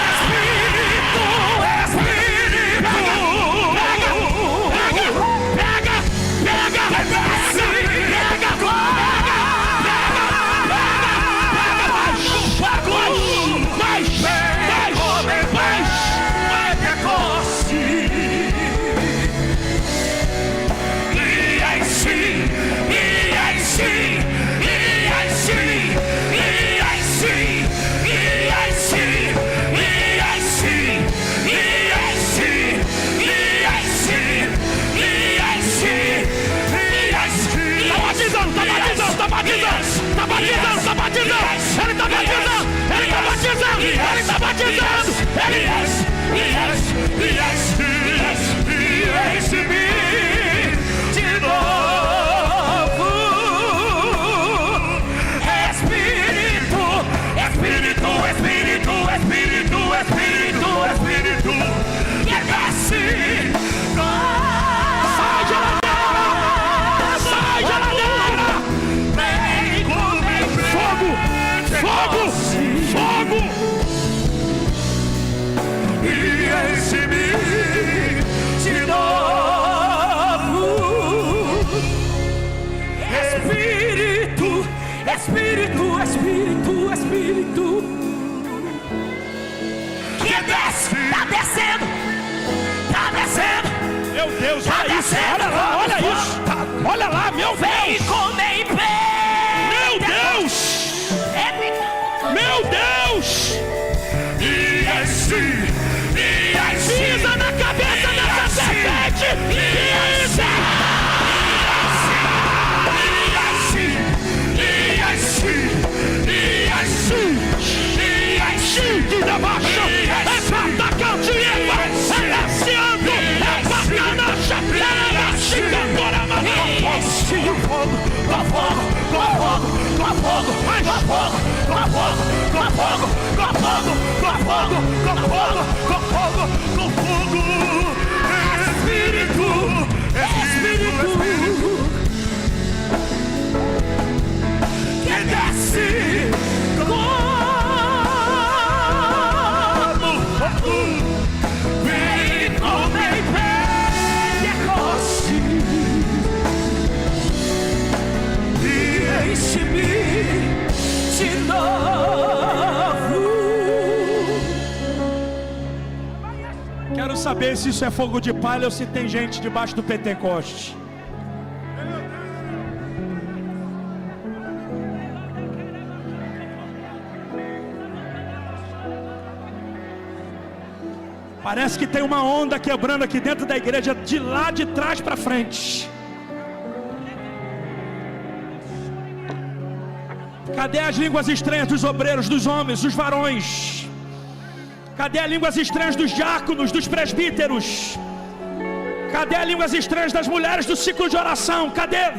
Enche-me de novo. desce, tá descendo, tá descendo. Meu Deus, Tá olha isso, descendo, olha lá, olha vamos, isso. Olha lá, meu Vem Deus. comer em pé. Meu Deus. Meu Deus. E assim, Pisa na cabeça dessa serpente. Pisa. De debaixo, é pata cantieva, é desciando, é bacanacha, é chicandora, fogo, com fogo, com fogo, com fogo, com fogo, com fogo, com fogo, com fogo, com fogo, com fogo, com fogo, com fogo, Espírito, Espírito, que desce como fogo, vem como em Pentecoste. Enche-me de novo. Quero saber se isso é fogo de palha ou se tem gente debaixo do Pentecoste. Parece que tem uma onda quebrando aqui dentro da igreja, de lá de trás para frente. Cadê as línguas estranhas dos obreiros, dos homens, dos varões? Cadê as línguas estranhas dos diáconos, dos presbíteros? Cadê as línguas estranhas das mulheres do ciclo de oração? Cadê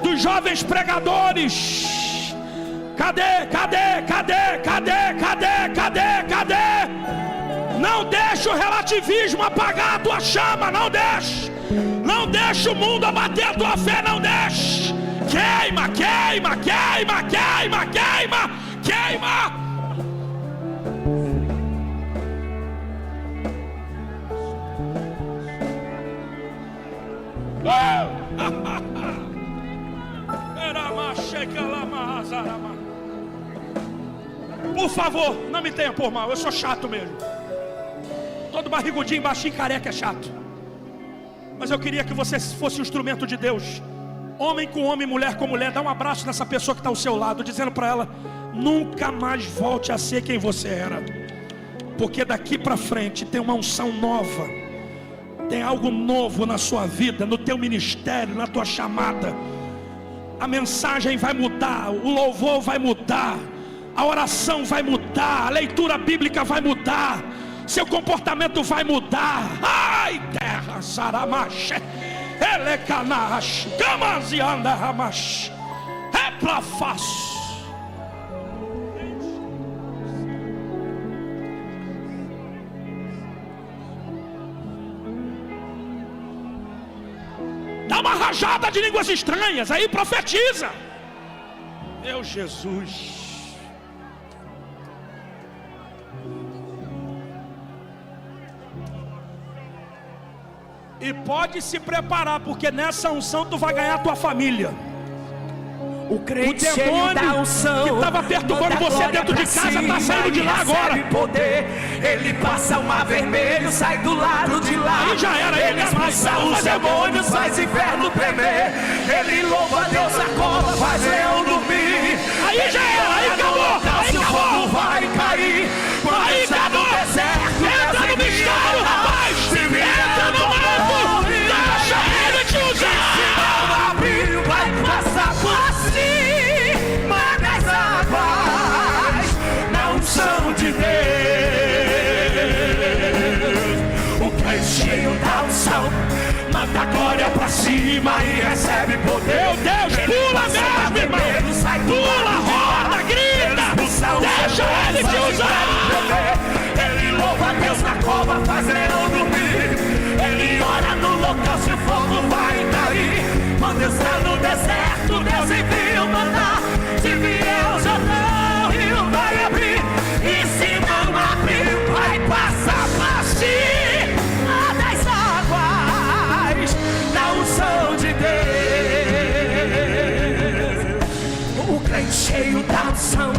dos jovens pregadores? Cadê? Não deixe o relativismo apagar a tua chama, não deixe. Não deixe o mundo abater a tua fé, não deixe. Queima, queima, queima, queima, queima, queima. Por favor, não me tenha por mal, eu sou chato mesmo. Todo barrigudinho, baixinho, careca é chato. Mas eu queria que você fosse um instrumento de Deus. Homem com homem, mulher com mulher. Dá um abraço nessa pessoa que está ao seu lado, dizendo para ela: nunca mais volte a ser quem você era. Porque daqui para frente tem uma unção nova. Tem algo novo na sua vida, no teu ministério, na tua chamada. A mensagem vai mudar, o louvor vai mudar, a oração vai mudar, a leitura bíblica vai mudar, seu comportamento vai mudar. Ai, terra, saramache, elecanash, gamazianda ramash, é pra fácil. Dá uma rajada de línguas estranhas, aí profetiza. Meu Jesus. E pode se preparar, porque nessa unção tu vai ganhar tua família. O crente o cheio da unção, que estava perturbando você dentro de casa está saindo de lá agora. Poder, ele passa o mar vermelho, sai do lado de lá. Aí já era, ele expulsa os demônios, faz inferno tremer. Ele louva Deus a cova, faz leão dormir. Aí já era, aí acabou. Aí o fogo vai cair. Quando aí está no deserto, entra no mistério, rapaz. Entra no manto. Deixa ele te usar. Vai passar por cima das águas, na unção de Deus. O crente cheio da unção manda a glória pra cima e recebe poder. Meu Deus, pula mesmo, irmão. Pula, roda, grita. Deixa ele te usar. Ele louva Deus na cova, faz leão dormir. Ele ora no local se o fogo vai cair. Quando está no deserto, Deus envia o maná. Se vier o Jordão, o rio vai abrir. E se não abrir, vai passar pra cima das águas, na unção de Deus. O crente cheio da unção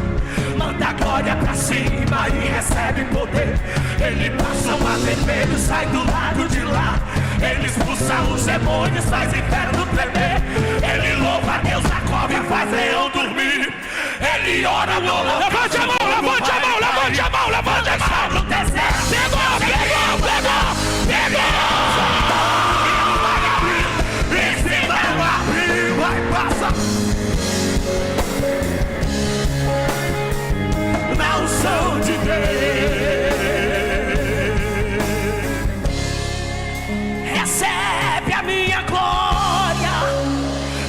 manda a glória pra cima e Ele passa o mar vermelho, sai do lado de lá. Ele expulsa os demônios, faz o inferno tremer. Ele louva a Deus, a cobra faz leão dormir. Ele ora no local. Levante a mão, levante a mão, levante a mão, levante a mão no deserto. Pegou, pegou, pegou, pegou. Vai abrir, esse vai abrir, vai passar. Na unção de Deus. Recebe a minha glória,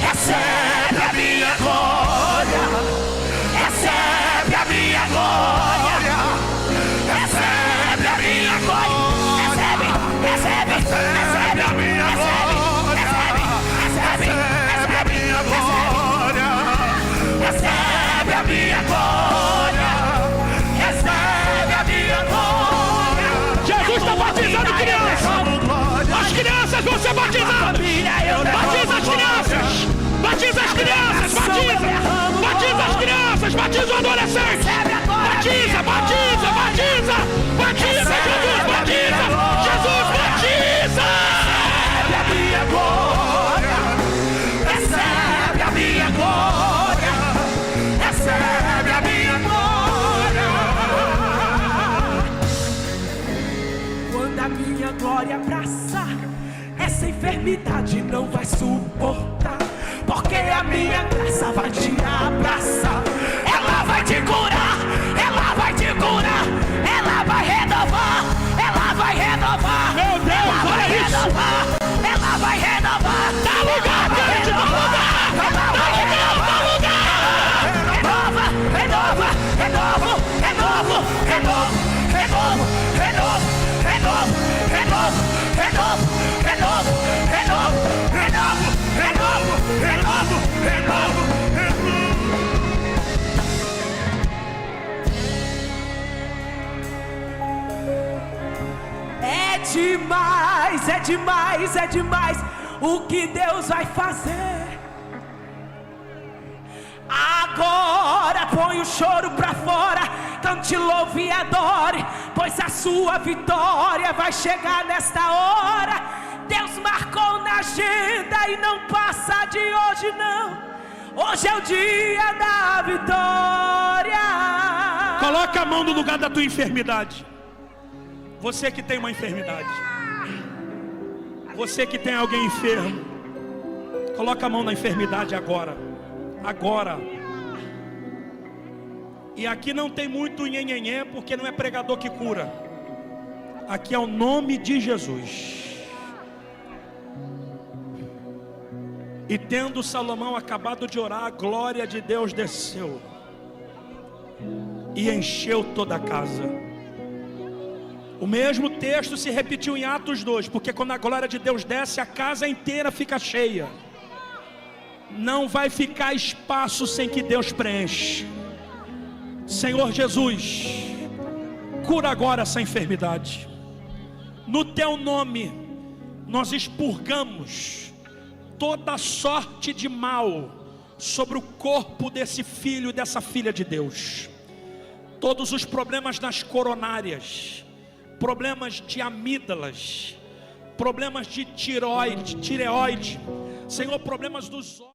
recebe a minha glória, recebe a minha glória, recebe a minha glória, recebe, recebe, recebe a minha glória, recebe, recebe a minha glória, recebe a minha glória, recebe a minha glória. Jesus está batizando crianças. As crianças vão ser batizadas. Batiza as crianças. Batiza as crianças. Batiza. Batiza as crianças. Batiza o adolescente. Batiza, batiza, batiza. Batiza, Jesus, batiza. Jesus, batiza. Recebe a minha glória. Recebe a minha glória. Recebe a minha glória. Quando a minha glória abraçar, essa enfermidade não vai suportar, porque a minha graça vai te abraçar. Ela vai te curar, ela vai te curar, ela vai renovar, ela vai renovar. Meu Deus, ela vai renovar, ela vai renovar. Dá lugar, gente, dá lugar, ela vai renovar, dá lugar. Renova, renova, renovo, renovo, renovo, renovo, renovo, renovo, renovo, renovo, renovo, renovo, renovo, renovo, renovo, renovo, renovo. É demais, é demais, é demais o que Deus vai fazer. Agora põe o choro pra fora, cante, louve e adore, pois a sua vitória vai chegar nesta hora. Deus marcou na agenda e não passa de hoje não. Hoje é o dia da vitória. Coloca a mão no lugar da tua enfermidade. Você que tem uma enfermidade, você que tem alguém enfermo, coloca a mão na enfermidade agora. Agora. E aqui não tem muito nhenhenhé, porque não é pregador que cura. Aqui é o nome de Jesus. E tendo Salomão acabado de orar, a glória de Deus desceu e encheu toda a casa. O mesmo texto se repetiu em Atos 2, porque quando a glória de Deus desce, a casa inteira fica cheia. Não vai ficar espaço sem que Deus preencha. Senhor Jesus, cura agora essa enfermidade. No teu nome nós expurgamos toda sorte de mal sobre o corpo desse filho e dessa filha de Deus. Todos os problemas nas coronárias, problemas de amígdalas, problemas de tireoide, Senhor, problemas dos olhos.